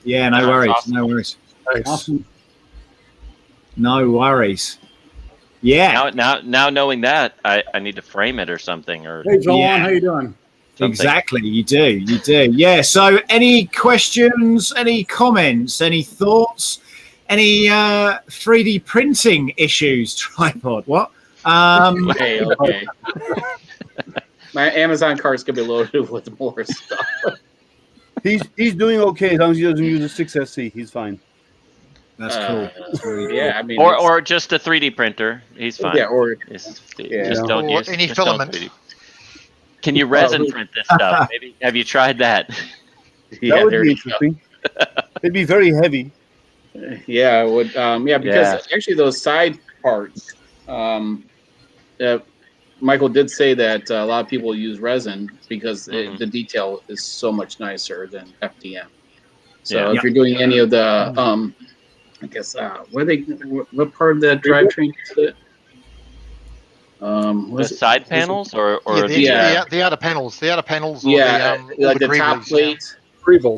Yeah, no worries, awesome. no worries, Awesome. no worries. Yeah. Now knowing that, I need to frame it or something or. Hey, Zolan, how you doing? Something. Exactly, you do. Yeah. So, any questions? Any comments? Any thoughts? Any 3D printing issues? Tripod? What? Okay. My Amazon cart's gonna be loaded with more stuff. He's doing okay as long as he doesn't use a 6SC. He's fine. That's cool. That's really cool. Yeah, I mean, or just a 3D printer. He's fine. Yeah, or just yeah. don't Or use any just don't filament. 3D. Can you resin print this stuff? Maybe have you tried that? Yeah, That would there be you go. interesting. It'd be very heavy. Yeah, it would because actually those side parts, Michael did say that a lot of people use resin because the detail is so much nicer than FDM. So if you're doing any of the, I guess what part of the drivetrain is it? The side panels or the outer panels, or the top plates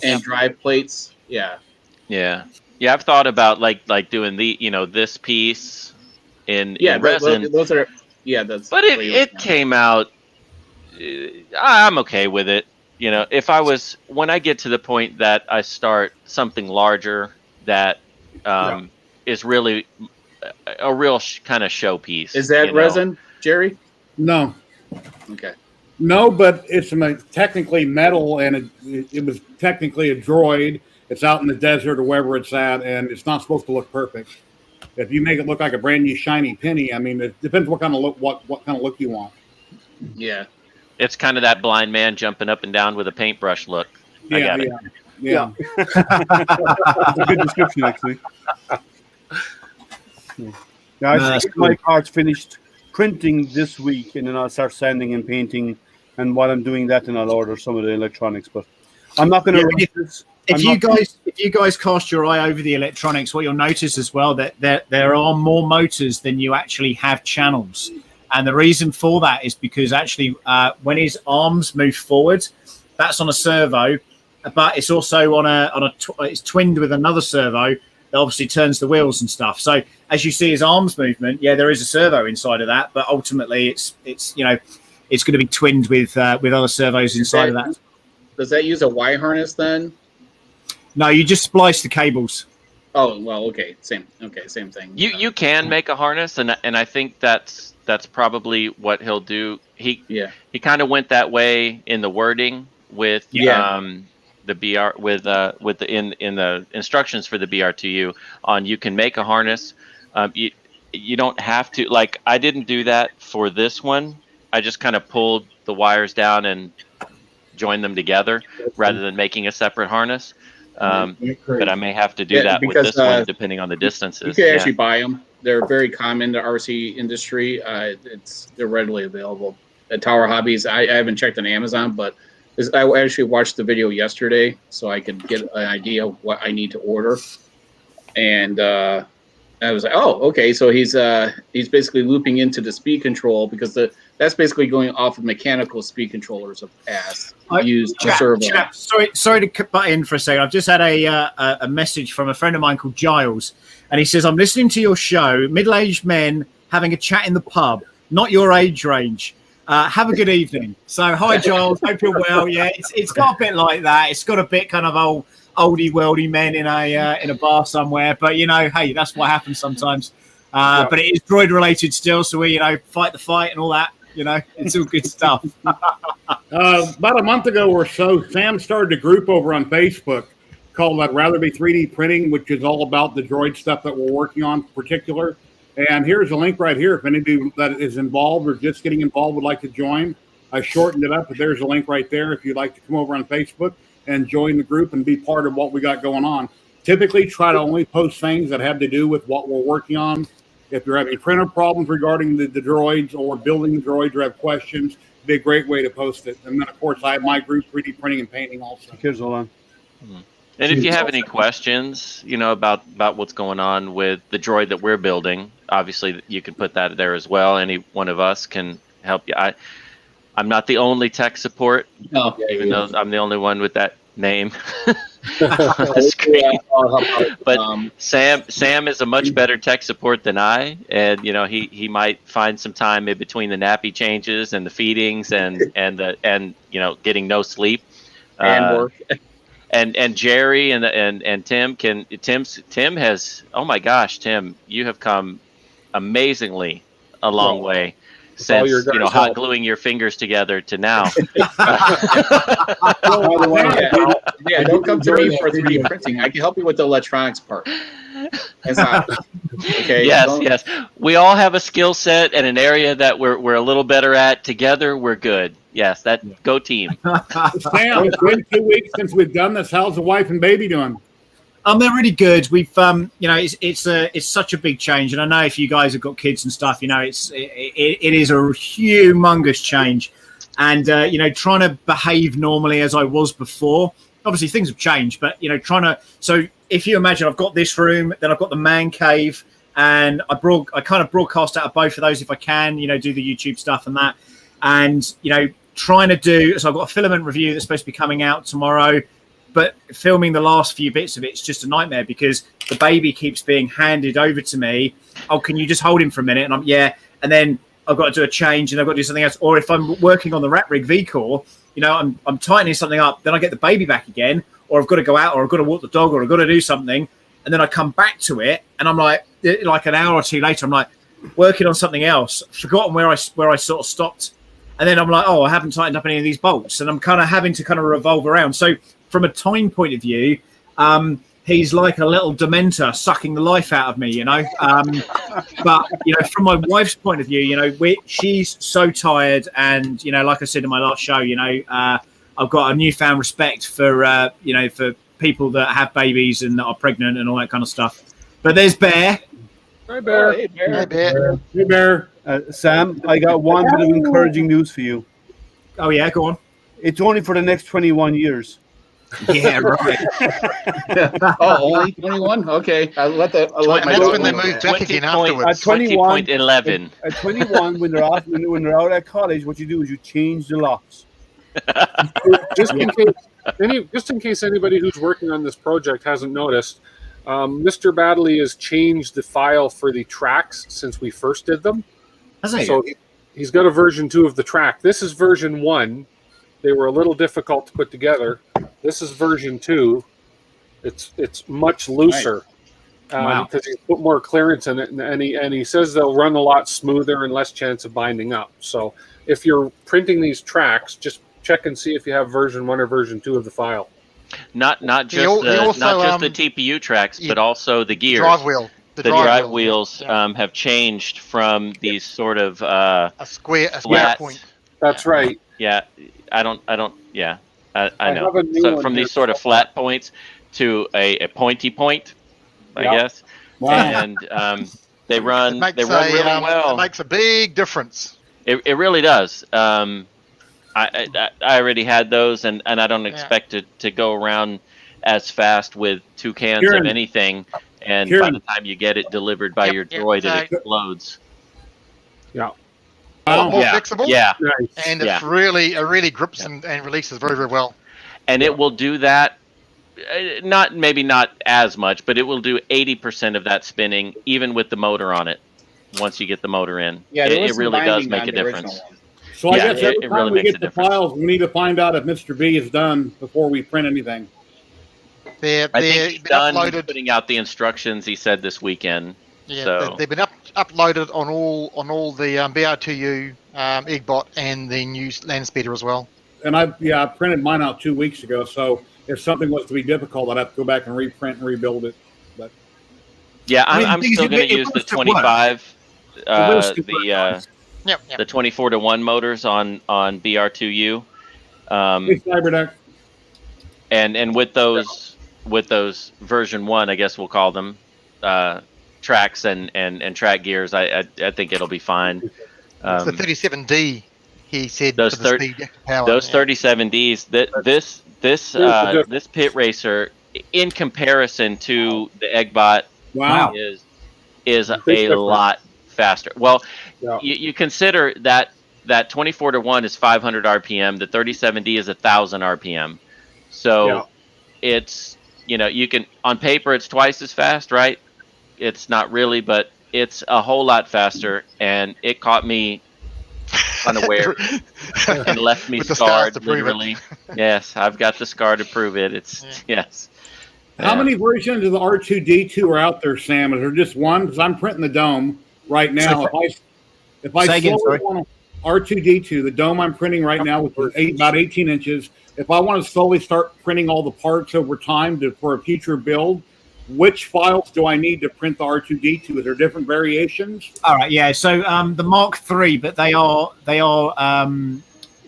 and drive plates. Yeah, I've thought about like doing this piece in resin. Those are that's. But it came out. I'm okay with it. When I get to the point that I start something larger that is really a real kind of showpiece. Is that resin, Jerry? No. Okay. No, but it's technically metal, and it was technically a droid. It's out in the desert or wherever it's at, and it's not supposed to look perfect. If you make it look like a brand new shiny penny, I mean, it depends what kind of look what kind of look you want. Yeah. It's kind of that blind man jumping up and down with a paintbrush look. Yeah. That's a good description, actually. Yeah, I think my parts finished printing this week, and then I'll start sanding and painting. And while I'm doing that, then I'll order some of the electronics. But I'm not going to rush this. If you guys cast your eye over the electronics, what you'll notice as well that there are more motors than you actually have channels, and the reason for that is because actually when his arms move forward, that's on a servo, but it's also it's twinned with another servo that obviously turns the wheels and stuff. So as you see his arms movement, there is a servo inside of that, but ultimately it's going to be twinned with other servos inside of that. Does that use a Y harness then? No, you just splice the cables. Oh well, okay, same thing. You can make a harness, and I think that's probably what he'll do. He kind of went that way in the wording with the BR with the in the instructions for the BR-2U on you can make a harness. You don't have to, like, I didn't do that for this one. I just kind of pulled the wires down and joined them together rather than making a separate harness. But I may have to do that with this one, depending on the distances. You can actually buy them. They're very common in the RC industry. They're readily available at Tower Hobbies. I haven't checked on Amazon, but I actually watched the video yesterday, so I could get an idea of what I need to order. And I was like, oh, okay. So he's basically looping into the speed control because that's basically going off of mechanical speed controllers of past used to servo. Sorry to butt in for a second. I've just had a message from a friend of mine called Giles, and he says, I'm listening to your show, middle-aged men having a chat in the pub, not your age range. Have a good evening. So hi, Giles. Hope you're well. Yeah, it's got a bit like that. It's got a bit kind of oldie worldy men in a bar somewhere, but hey, that's what happens sometimes. But it is droid related still, so we fight the fight and all that. It's all good stuff. About a month ago or so, Sam started a group over on Facebook called I'd Rather Be 3D Printing, which is all about the droid stuff that we're working on in particular. And here's a link right here if anybody that is involved or just getting involved would like to join. I shortened it up, but there's a link right there if you'd like to come over on Facebook and join the group and be part of what we got going on. Typically, try to only post things that have to do with what we're working on. If you're having printer problems regarding the droids or building the droids or have questions, it'd be a great way to post it. And then, of course, I have my group, 3D printing and painting also. Here's on. And if you have any questions, about what's going on with the droid that we're building, obviously you can put that there as well. Any one of us can help you. I'm not the only tech support, even though I'm the only one with that name on the screen. But Sam is a much better tech support than I, and he might find some time in between the nappy changes and the feedings and getting no sleep and work. And Jerry and Tim Tim has, oh my gosh, Tim, you have come amazing a long way since hot gluing your fingers together to now. Don't come to me for 3D printing. I can help you with the electronics part. That's not okay. Yes. We all have a skill set and an area that we're a little better at. Together, we're good. Yes, go team. Sam, it's been 2 weeks since we've done this. How's the wife and baby doing? They're really good. We've, it's such a big change, and I know if you guys have got kids and stuff, it is a humongous change, and trying to behave normally as I was before. Obviously, things have changed, but So if you imagine, I've got this room, then I've got the man cave, and I kind of broadcast out of both of those if I can. Do the YouTube stuff and that, and trying to do. So I've got a filament review that's supposed to be coming out tomorrow. But filming the last few bits of it's just a nightmare because the baby keeps being handed over to me. Oh, can you just hold him for a minute? And and then I've got to do a change and I've got to do something else. Or if I'm working on the rat rig V-core, I'm tightening something up, then I get the baby back again, or I've got to go out, or I've got to walk the dog, or I've got to do something, and then I come back to it, and I'm like an hour or two later, I'm like working on something else, forgotten where I sort of stopped, and then I'm like, oh, I haven't tightened up any of these bolts, and I'm kind of having to kind of revolve around. So from a time point of view, he's like a little dementor sucking the life out of me, but from my wife's point of view, she's so tired, and like I said in my last show, I've got a newfound respect for for people that have babies and that are pregnant and all that kind of stuff. But there's Bear. Hi, Bear. Hey, Bear. Hey, Bear. Sam, I got one bit of encouraging news for you. Oh yeah, go on. It's only for the next 21 years. Yeah, right. Only 21? Okay. I'll let my that's when they move back again afterwards. At 21, 20.11. At 21, when they're out at college, what you do is you change the locks. Just in case anybody who's working on this project hasn't noticed, Mr. Badley has changed the file for the tracks since we first did them. So he's got a version 2 of the track. This is version 1. They were a little difficult to put together. This is version 2. It's much looser because he's put more clearance in it, and he says they'll run a lot smoother and less chance of binding up. So if you're printing these tracks, just check and see if you have version 1 or version 2 of the file. Not just the TPU tracks, but also the gears. Drive wheel. The drive wheels have changed from these sort of a square point. That's right. Yeah, I know. So from these sort of flat points to a pointy point, I guess. Wow. And they run really well. It makes a big difference. It really does. I already had those, and I don't expect to go around as fast with 2 cans of anything. And by the time you get it delivered by your droid, it explodes. Yeah. More flexible. Yeah. And it really grips and releases very, very well. And it will do that, maybe not as much, but it will do 80% of that spinning, even with the motor on it, once you get the motor in. Yeah, it really does make a difference. So I guess every time we get the files, we need to find out if Mr. B is done before we print anything. I think he's done putting out the instructions he said this weekend. Yeah, so they've been uploaded on all the BR-2U, Eggbot, and the new land speeder as well. And I printed mine out 2 weeks ago. So if something was to be difficult, I'd have to go back and reprint and rebuild it. But yeah, I'm still going to use the 25. Yep. the 24-to-1 motors on BR-2U. Hey, Cyberduck. And with those version 1, I guess we'll call them, tracks and track gears, I think it'll be fine. It's the 37D. He said those for the speed power. Those 37Ds. This pit racer, in comparison to the Eggbot, Wow. is a lot faster. Well, you consider that 24-to-1 is 500 RPM. The 37D is 1,000 RPM. So it's, you can, on paper, it's twice as fast, right? It's not really, but it's a whole lot faster, and it caught me unaware and left me scarred, literally. Yes, I've got the scar to prove it. Yes. How many versions of the R2D2 are out there, Sam? Is there just one? Because I'm printing the dome right now. If I slowly want to R2D2, the dome I'm printing right now, which is about 18 inches, if I want to slowly start printing all the parts over time for a future build, which files do I need to print the R2D2? Is there different variations? All right, yeah. So the Mark III, but they are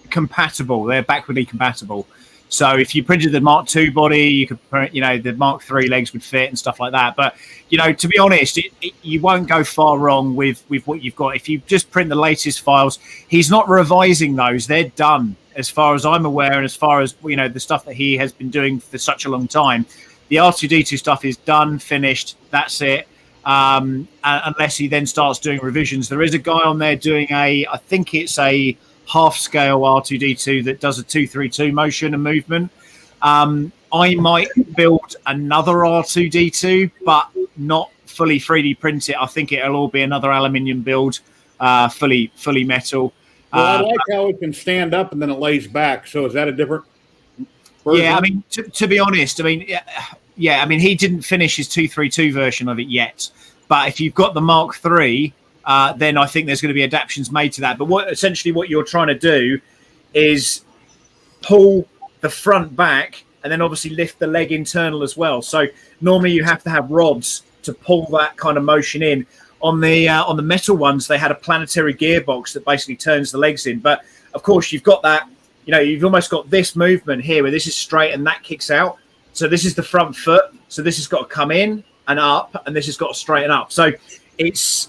compatible. They're backwardly compatible. So if you printed the Mark II body, you could print, the Mark III legs would fit and stuff like that. But to be honest, you won't go far wrong with what you've got. If you just print the latest files, he's not revising those; they're done, as far as I'm aware, and as far as the stuff that he has been doing for such a long time. The R2D2 stuff is done, finished. That's it. Unless he then starts doing revisions. There is a guy on there doing I think it's a half-scale R2D2 that does a 232 motion and movement. I might build another R2D2, but not fully 3D print it. I think it'll all be another aluminium build, fully metal. Well, I like how it can stand up and then it lays back. So is that a different version? Yeah, I mean, to be honest, I mean, he didn't finish his 232 version of it yet. But if you've got the Mark III, then I think there's going to be adaptations made to that. But essentially what you're trying to do is pull the front back and then obviously lift the leg internal as well. So normally you have to have rods to pull that kind of motion in. On the metal ones, they had a planetary gearbox that basically turns the legs in. But of course, you've got that. You've almost got this movement here where this is straight and that kicks out. So this is the front foot. So this has got to come in and up, and this has got to straighten up. So it's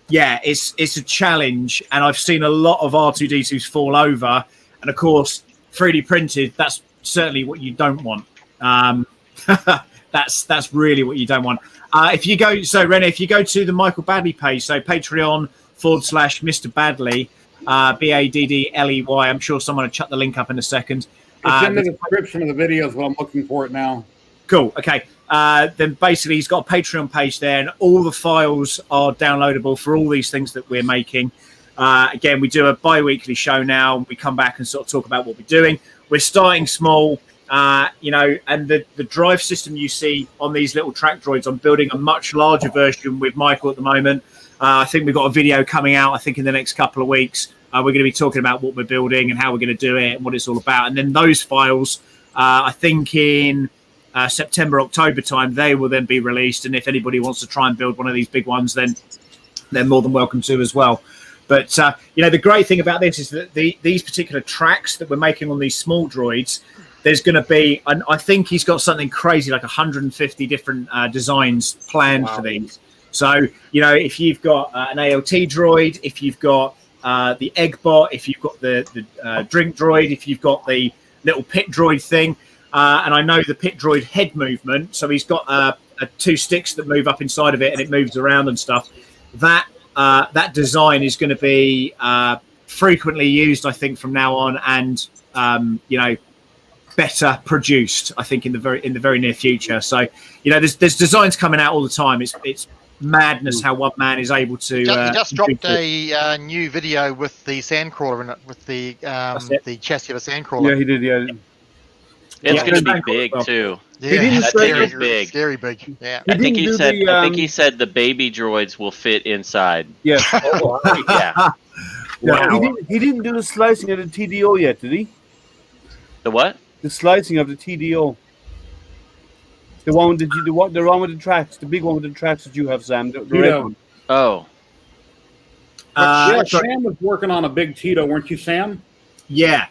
it's a challenge, and I've seen a lot of R2D2s fall over. And of course, 3D printed, that's certainly what you don't want. That's really what you don't want. If you go to the Michael Badley page, so Patreon/Mr. Badley, Baddley. I'm sure someone will chuck the link up in a second. It's in the description of the videos, but I'm looking for it now. Cool. Okay. Then basically he's got a Patreon page there, and all the files are downloadable for all these things that we're making. Again, we do a bi-weekly show now. We come back and sort of talk about what we're doing. We're starting small, and the drive system you see on these little track droids, I'm building a much larger version with Michael at the moment. I think we've got a video coming out, I think, in the next couple of weeks. We're going to be talking about what we're building and how we're going to do it and what it's all about. And then those files, I think in September, October time, they will then be released. And if anybody wants to try and build one of these big ones, then they're more than welcome to as well. But, the great thing about this is that these particular tracks that we're making on these small droids, there's going to be, and I think he's got something crazy, like 150 different designs planned for these. So, if you've got an ALT droid, if you've got the Eggbot, if you've got the drink droid, if you've got the little pit droid thing, and I know the pit droid head movement, so he's got two sticks that move up inside of it and it moves around and stuff. That design is going to be frequently used, I think, from now on, and better produced, I think, in the very near future. So there's designs coming out all the time. It's madness how one man is able to. He just dropped a new video with the sandcrawler in it, with the chassis of a sandcrawler. Yeah, he did. Yeah, it's going to be big too. Yeah, that thing is big. Very big. Yeah, I think he said. I think he said the baby droids will fit inside. Yes. Yeah. Wow. He didn't do the slicing of the TDO yet, did he? The what? The slicing of the TDO. The one with the one with the tracks, the big one with the tracks that you have, Sam. The red one. Oh. Yeah, sorry. Sam was working on a big Tito, weren't you, Sam? Yeah.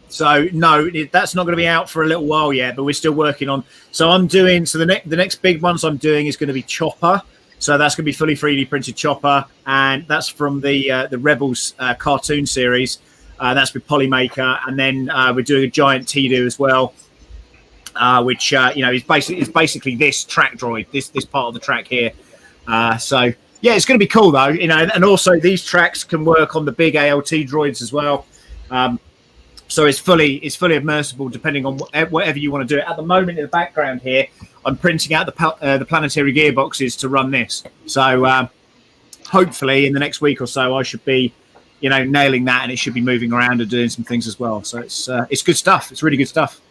So no, that's not going to be out for a little while yet, but we're still working on. So I'm doing. So the next big ones I'm doing is going to be Chopper. So that's going to be fully 3D printed Chopper, and that's from the Rebels cartoon series. That's with Polymaker, and then we're doing a giant Tidu as well, which is basically this track droid, this part of the track here. So yeah, it's going to be cool though, and also these tracks can work on the big ALT droids as well. So it's fully immersible depending on whatever you want to do. At the moment in the background here, I'm printing out the planetary gearboxes to run this. So hopefully in the next week or so, I should be, nailing that, and it should be moving around and doing some things as well. So it's good stuff. It's really good stuff.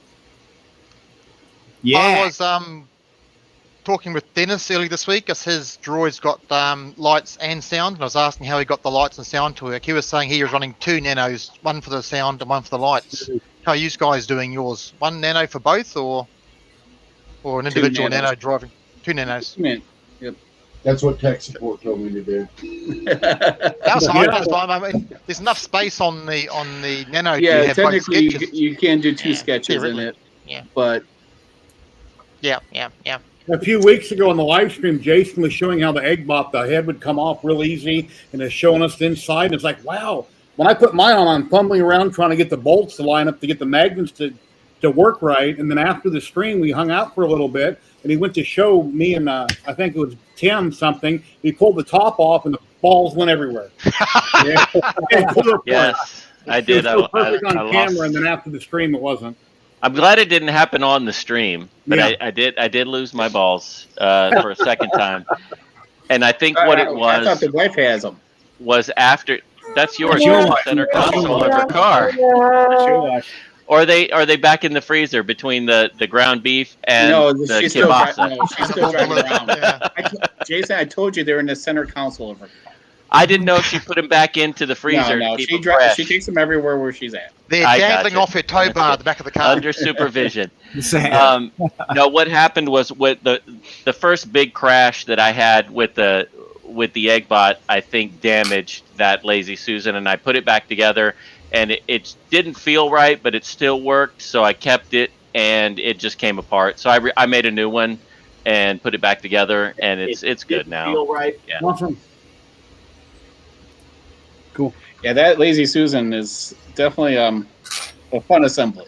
Yeah. I was talking with Dennis early this week because his droid's got lights and sound, and I was asking how he got the lights and sound to work. He was saying he was running 2 nanos, one for the sound and one for the lights. How are you guys doing yours? 1 nano for both, or an individual nano driving? 2 nanos. Yep. That's what tech support told me to do. That's fine. That's fine. I mean, there's enough space on the nano. Yeah, to have both technically sketches. you can do 2 sketches in it. Yeah. But Yeah. A few weeks ago on the live stream, Jason was showing how the Eggbot, the head would come off real easy, and is showing us the inside. And it's like, wow. When I put mine on, I'm fumbling around trying to get the bolts to line up to get the magnets to work right. And then after the stream, we hung out for a little bit, and he went to show me and I think it was Tim something. He pulled the top off, and the balls went everywhere. Yes, I did. It was perfect on I camera, lost. and then after the stream, it wasn't. I'm glad it didn't happen on the stream, but Yeah. I did lose my balls for a second time, and I think what it I thought the wife has them. was after. That's yours. That's your You're the wife. center console of your car. That's your wife. Or are they back in the freezer between the ground beef and No, the she's still, kielbasa? she's still driving around. Yeah. Jason, I told you they're in the center console of her car. I didn't know if she put them back into the freezer. No, to she keep them fresh. she takes them everywhere where she's at. They're I dangling gotcha. off her tow bar at the back of the car. Under supervision. Sam. No, what happened was with the first big crash that I had with the Eggbot, I think damaged that Lazy Susan, and I put it back together, and it didn't feel right, but it still worked, so I kept it, and it just came apart. So I made a new one and put it back together, and it's good now. Feel right. Yeah. Awesome. Cool. Yeah, that Lazy Susan is definitely a fun assembly.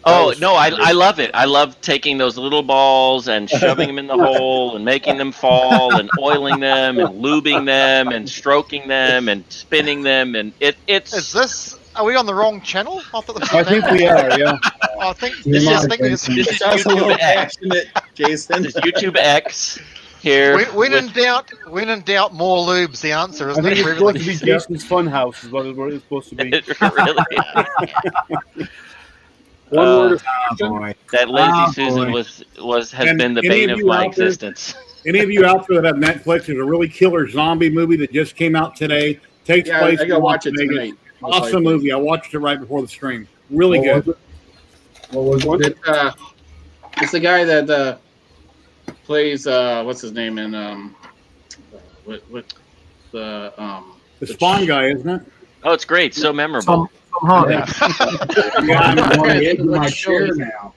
Oh no, I love it. I love taking those little balls and shoving them in the hole and making them fall and oiling them and lubing them and stroking them and spinning them, and it's. Is this? Are we on the wrong channel? I thought this was I think we are, yeah. I think this is This is Sounds a little YouTube X. passionate, Jason. This is YouTube X here. when in with- doubt, more lube's the answer, I isn't think it? it's For supposed to everything? be Jason's Funhouse, is what it's supposed to be. It really is. One word of Oh, boy. That Lazy Oh, Susan boy. has And been the any bane of of you my out there- existence. Any of you out there that have Netflix, there's a really killer zombie movie that just came out today. Takes Yeah, place I in gotta watch Las it Vegas. tonight. Awesome movie. I watched it right before the stream. Really What good. was it? It's the guy that plays what's his name in what the The Spawn guy, isn't it? Oh, it's great. So memorable. Tom Hardy. Yeah, I'm I'm on the edge of my Let's show chair you. now.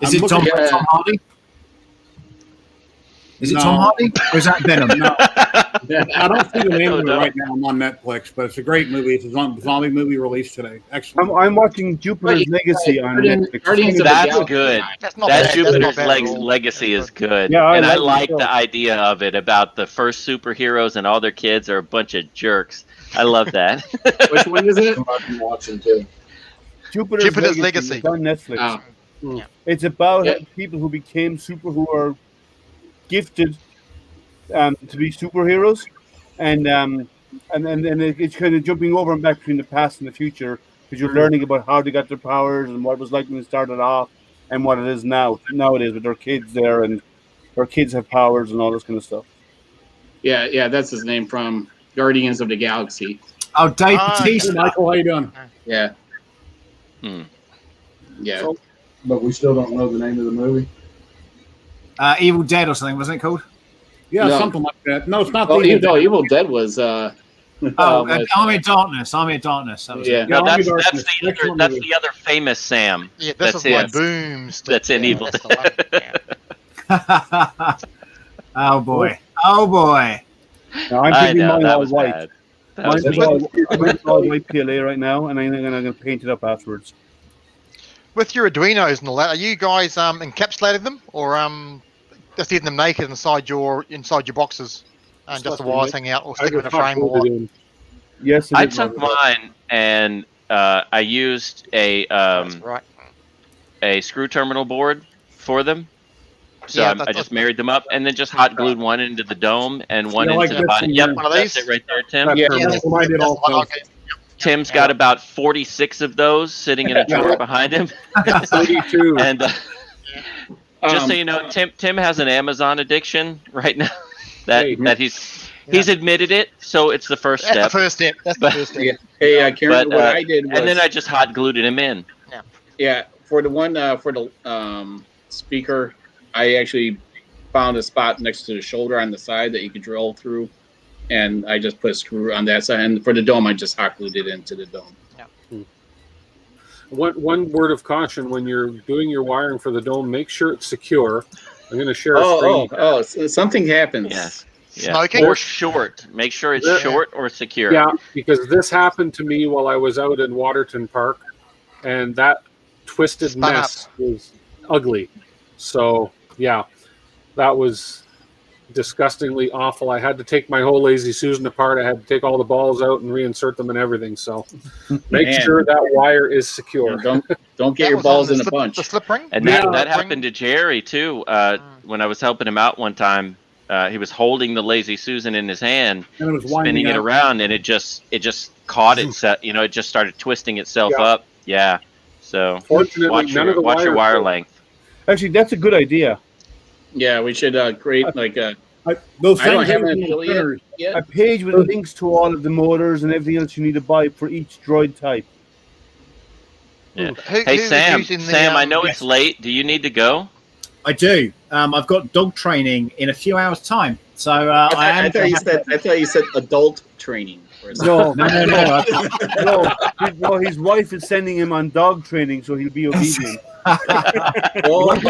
Is I'm it Tom looking at- Hardy? Is it No. Tom Hardy? Or is that Venom? No, I don't see the name of it No. right now. I'm on Netflix, but it's a great movie. It's a zombie movie released today. Excellent. I'm watching Jupiter's Legacy on Netflix. Guardians of the That's Galaxy. good. That's not That bad. Jupiter's That's not bad at all. Legacy is good. Yeah, I and I like it like too. the idea of it about the first superheroes and all their kids are a bunch of jerks. I love that. Which one is it? I've been watching too. Jupiter's Legacy. It's on Netflix. Oh. It's about Yeah. people who became who are gifted to be superheroes, and it's kind of jumping over and back between the past and the future because you're learning about how they got their powers and what it was like when they started off and what it is nowadays with their kids there, and their kids have powers and all this kind of stuff. Yeah, that's his name from Guardians of the Galaxy. Oh, Dave Ah, Hey, Bautista. Michael, how you doing? Yeah. Hmm. Yeah. But we still don't know the name of the movie. Evil Dead or something, wasn't it called? Yeah, No. something like that. No, it's not Oh, the Evil Dead was. Army of Darkness. Army of Darkness. That was Yeah. it. No, Army that's Darkness. the other, Excellent that's movie. the other famous Sam. Yeah, this That's is my it. boomstick. That's in Evil That's the one. Yeah. Oh boy. Oh boy. Now, I'm I thinking know mine that all was white. bad. That was Mine's mean. all white PLA right now, and I'm going to paint it up afterwards. With your Arduinos and all that, are you guys encapsulating them or just leaving them naked inside your boxes and just the wires hang out, or stick them in a frame or what? Yes, it I is took all mine and I used a That's right. a screw terminal board for them. So Yeah, I that's- just married them up and then just hot glued one into the dome and one Yeah, into like the this body. one Yep, here. One of that's these? it right there, Tim. Yeah, Yeah, that's what I did that's the one. also. Okay. Tim's got about 46 of those sitting in a drawer behind him. 32. And just so you know, Tim has an Amazon addiction right now. That he's admitted it, so it's the first That's step. the first step. That's the first step. Yeah. Hey, Karen, But, what I did was. and then I just hot glued him in. Yeah, for the one for the speaker, I actually found a spot next to the shoulder on the side that you could drill through, and I just put a screw on that side. And for the dome, I just hot glued it into the dome. One word of caution when you're doing your wiring for the dome, make sure it's secure. I'm going to share a screen. So something happens. Yes. Yeah. Smoking? Or short. Make sure it's Yeah. short or secure. Yeah, because this happened to me while I was out in Waterton Park, and that twisted Spun mess was ugly. So, yeah, that was disgustingly awful. I had to take my whole Lazy Susan apart. I had to take all the balls out and reinsert them and everything. So, make Man. sure that wire is secure. Don't get That your was balls on in the a bunch. The slip ring? And Yeah. that happened to Jerry too. When I was helping him out one time, he was holding the Lazy Susan in his hand, And it was spinning winding it up. around, and it just caught itself. It just started twisting itself Yeah. up. Yeah. So Fortunately, watch none of the your wires wire were- length. Actually, that's a good idea. Yeah, we should create like a. Those I don't things have an in the affiliate printers. A yet. page with links to all of the motors and everything else you need to buy for each droid type. Yeah. Who Hey was Sam, using the, I know yes. it's late. Do you need to go? I do. I've got dog training in a few hours' time, so I am. I thought you said adult training. For a second. No, No. no, his wife is sending him on dog training, so he'll be obedient. One thing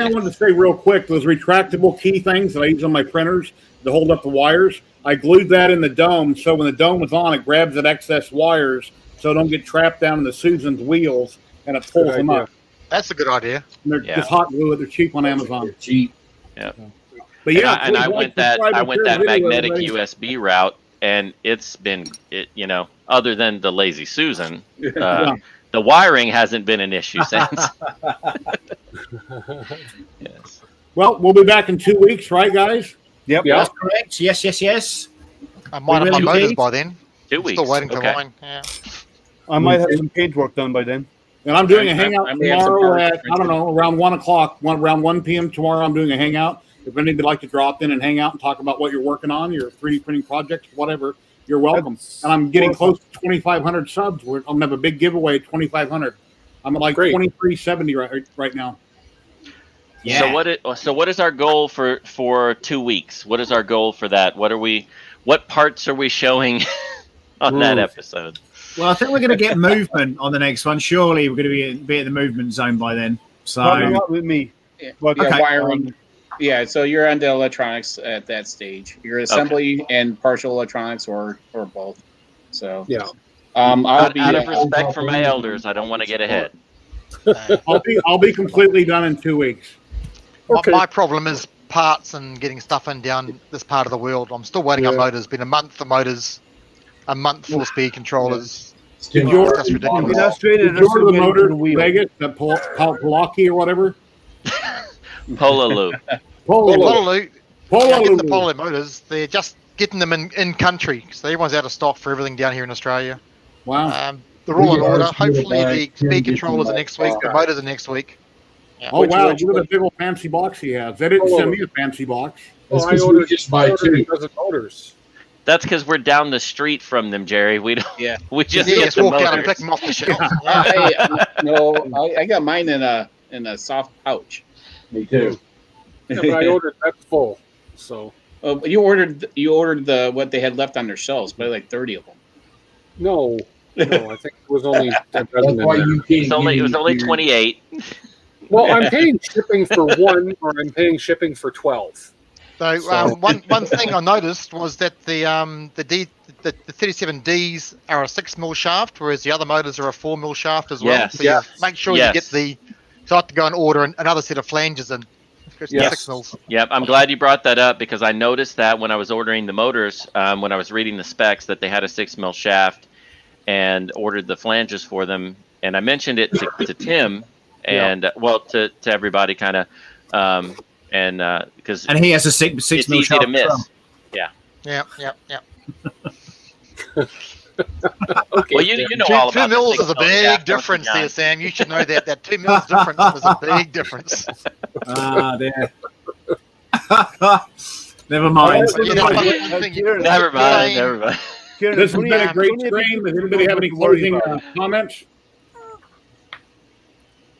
I wanted to say real quick, those retractable key things that I use on my printers to hold up the wires, I glued that in the dome, so when the dome is on, it grabs that excess wires so it don't get trapped down in the Susan's wheels, and it pulls them idea. up. That's a good idea. And they're Yeah. just hot glue it. They're cheap on Amazon. Cheap. But yeah, and I please went like, subscribe, and share the video, magnetic everybody. USB route, and it's been other than the Lazy Susan, the wiring hasn't been an issue since. Yes. Well, we'll be back in 2 weeks, right, guys? Yep. Yeah. That's correct. Yes, yes, yes. I might have really my motors did. by then. 2 weeks. Still waiting for Okay. mine. Yeah. I might have some paintwork done by then. And I'm doing a I hangout may have some tomorrow parts at, I don't know, around 1 o'clock, around 1 p.m. tomorrow. I'm doing a hangout. If anybody would like to drop in and hang out and talk about what you're working on, your 3D printing projects, whatever, you're welcome. And I'm getting close to 2,500 subs. I'm going to have a big giveaway at 2,500. I'm at like Great. 2,370 right now. Yeah. So what is our goal for 2 weeks? What is our goal for that? What parts are we showing on that episode? Well, I think we're going to get movement on the next one. Surely we're going to be at the movement zone by then. So Probably not with me. Yeah, But Okay. wiring. Yeah, so you're on the electronics at that stage. You're assembly and partial electronics, or both. So Yeah. I'll be Out of respect for my elders, I don't want to get ahead. I'll be completely done in 2 weeks. My problem is parts and getting stuff in down this part of the world. I'm still waiting on motors. Been a month for motors, a month for speed controllers. Did yours, That's ridiculous. In Australia, did they're yours still the waiting for motor the wheel. Vegas, that Palaki or whatever? Polo loop. Polo. Pololoo, Polo. getting the Polo motors, they're just getting them in country. So everyone's out of stock for everything down here in Australia. Wow. They're all in We are order. still Hopefully back. the speed controllers are next week, the motors are next week. Oh, wow. Look at the big old fancy box he has. They didn't send me a fancy box. That's I 'cause we ordered just buy I ordered two. a dozen motors. That's because we're down the street from them, Jerry. We don't. Yeah. We just Yeah, get just the walk down and motors. pick them off the shelf. Yeah. I got mine in a soft pouch. Me too. Yeah, but I ordered that's full. So But you ordered the what they had left on their shelves, probably like 30 of them. no, I think it was only a dozen That's in why there. you can't. It was only 28. Well, I'm paying shipping for one, or I'm paying shipping for 12. So one thing I noticed was that the 37Ds are a 6mm shaft, whereas the other motors are a 4mm shaft as well. Yes. So you make sure you get Yes. So I have to go and order another set of flanges and Yes. 6mm. Yep, I'm glad you brought that up because I noticed that when I was ordering the motors, when I was reading the specs, that they had a 6mm shaft, and ordered the flanges for them. And I mentioned it to Tim, and to everybody, kind of, because And he has a six it's mil easy shaft to miss. as well. Yeah. Okay. Well, you know all Two about mils the is a 6mm shaft, big difference don't you, there, John? Sam. You should know that. That 2 mils difference is a big difference. Ah, there. Never mind. Yeah, that's one thing you- Never mind. saying- Never mind. Kieran, This has only- been a great only if stream. you Does anybody have any don't worry closing about it. comments?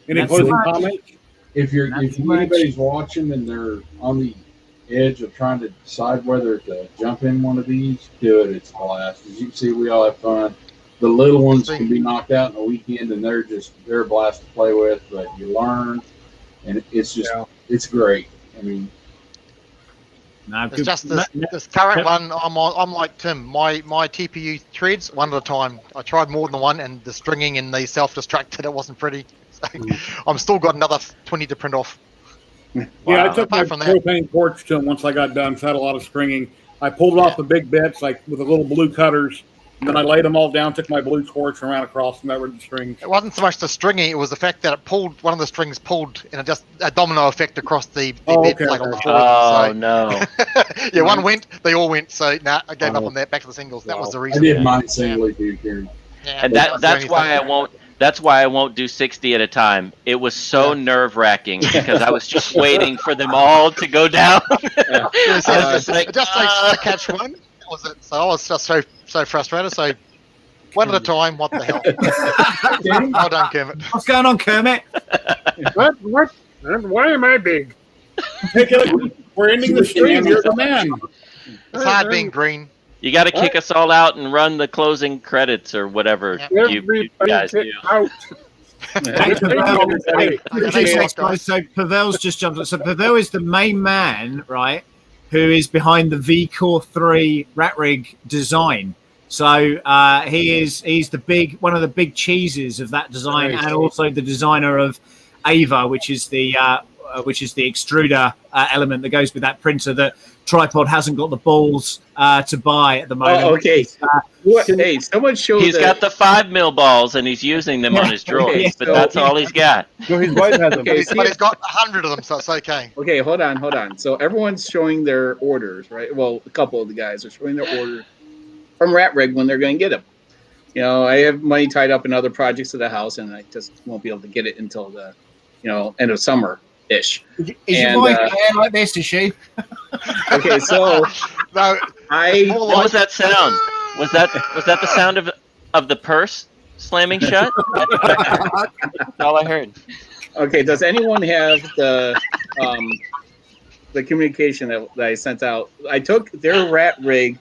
Any That's closing much. comments? If Not too much. anybody's watching and they're on the edge of trying to decide whether to jump in one of these, do it. It's a blast. As you can see, we all have fun. The little ones can be knocked out in a weekend, and they're a blast to play with. But you learn, and it's just it's great. I mean, No, It's good. just this current one. I'm like Tim. My TPU threads one at a time. I tried more than one, and the stringing and the self-destructed, it wasn't pretty. So I'm still got another 20 to print off. Yeah, I took my Apart from that- propane torch to them once I got done. So I had a lot of stringing. I pulled off the big bits, like with the little blue cutters, and then I laid them all down, took my blue torch and ran across, and that were the strings. It wasn't so much the stringing; it was the fact that it pulled one of the strings pulled, and it just a domino effect across the bed okay. plate on the Oh Droid. no! Yeah, one went, they all went. So I gave up on that. Back to the singles. That was the I reason. did mine singly too, Kieran. Yeah, And that was the that's only why thing. I won't. That's why I won't do 60 at a time. It was so nerve-wracking because I was just waiting for them all to go down. Yeah, I was just like, it just takes to catch one. That was it. So I was just so frustrated. So one at a time. What the hell? Well done, Kermit. What's going on, Kermit? What? Why am I big? We're ending the stream. You're the man. It's hard being green. You got to kick us all out and run the closing credits or whatever you Everybody guys get do. out. Thanks, Pavel. Okay, So Pavel's just jumped. So Pavel is the main man, right, who is behind the V-Core 3 rat rig design. So he's one of the big cheeses of that design, Nice. and also the designer of Ava, which is the extruder element that goes with that printer that Tripod hasn't got the balls to buy at the moment. Oh, okay. Hey, someone showed He's got the 5 mil balls and he's using them on his droids, Okay, but so- that's all he's got. No, his wife has them. Okay, but he's got 100 of them, so it's okay. Okay, hold on. So everyone's showing their orders, right? Well, a couple of the guys are showing their orders from Rat Rig when they're going to get them. You know, I have money tied up in other projects of the house, and I just won't be able to get it until the, end of summer-ish. Is And, your wife hair like this? Is she? Okay, so No, What was that sound? Was that the sound of the purse slamming shut? That's all I heard. Okay, does anyone have the communication that I sent out? I took their Rat Rig,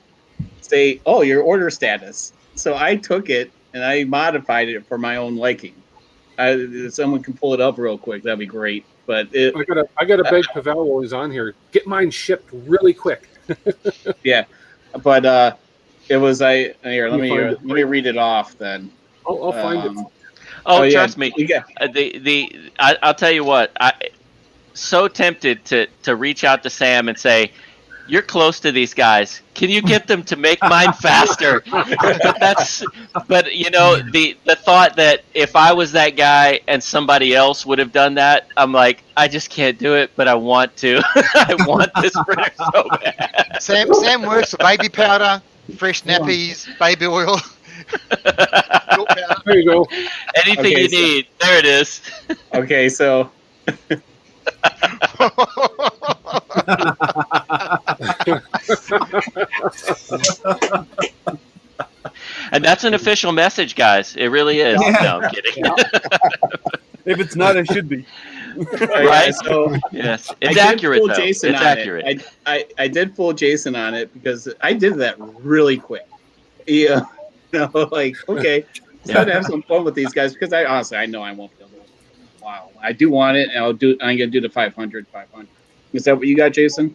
say, oh, your order status. So I took it and I modified it for my own liking. If someone can pull it up real quick, that'd be great. But I got to beg Pavel while he's on here. Get mine shipped really quick. yeah, but it was here. Let me read it off then. I'll find it. Oh, yeah, trust me. yeah. I'll tell you what. I so tempted to reach out to Sam and say, "You're close to these guys. Can you get them to make mine faster?" but the thought that if I was that guy and somebody else would have done that, I'm like, I just can't do it, but I want to. I want this printer so bad. Sam works for baby powder, fresh nappies, baby oil. Milk powder. There you go. Anything Okay, you so- need, there it is. Okay, so And that's an official message, guys. It really is. No, I'm kidding. If it's not, it should be. Right? So Yes, I it's did accurate fool though. Jason It's on accurate. it. I did fool Jason on it because I did that really quick. Yeah, like okay, just Yeah. to have some fun with these guys because I honestly I know I won't be able to hold it for a while. I do want it, and I'm gonna do the 500. Is that what you got, Jason?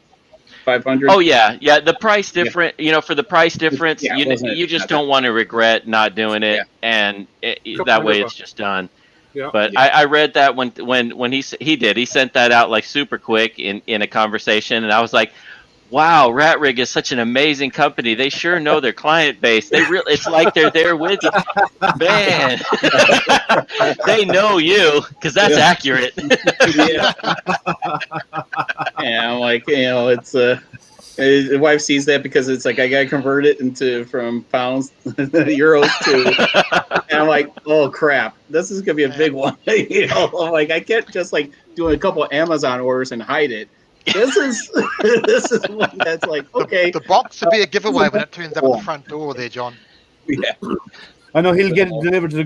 500. Oh yeah, yeah. The price Yeah. different, for the price difference, Yeah, it wasn't you just not that don't want to regret not doing it, Yeah. and Couple that way $100. it's just done. Yeah. But Yeah. I read that when he sent that out like super quick in a conversation, and I was like, wow, Rat Rig is such an amazing company. They sure know their client base. It's like they're there with you, man. They know you because that's Yeah. accurate. Yeah. Yeah, I'm like, it's his wife sees that because it's like I gotta convert it from pounds euros to, and I'm like, oh crap, this is gonna be a big one. I'm like, I can't just like do a couple of Amazon orders and hide it. This is one that's like, okay, The box would be a giveaway when it turns up at the front door there, John. yeah, I know he'll get it delivered to the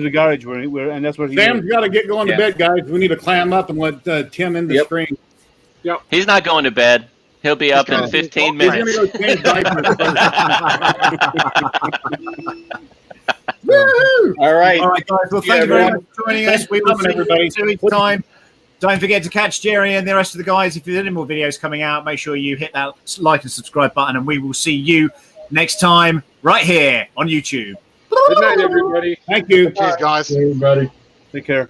garage and that's where he. Sam's got to get going to bed, guys. We need to clam up and let Tim in the Yep. stream. He's not going to bed. He'll be up in 15 He's minutes. going to go change diapers first. all right. All right, guys. Well, Yeah, thank you very everyone. much for joining Thanks us. We for will coming, see you everybody. in 2 weeks' time. Don't forget to catch Jerry and the rest of the guys. If there's any more videos coming out, make sure you hit that like and subscribe button, and we will see you next time right here on YouTube. Good night, everybody. Thank you. Cheers, guys. Everybody. Take care.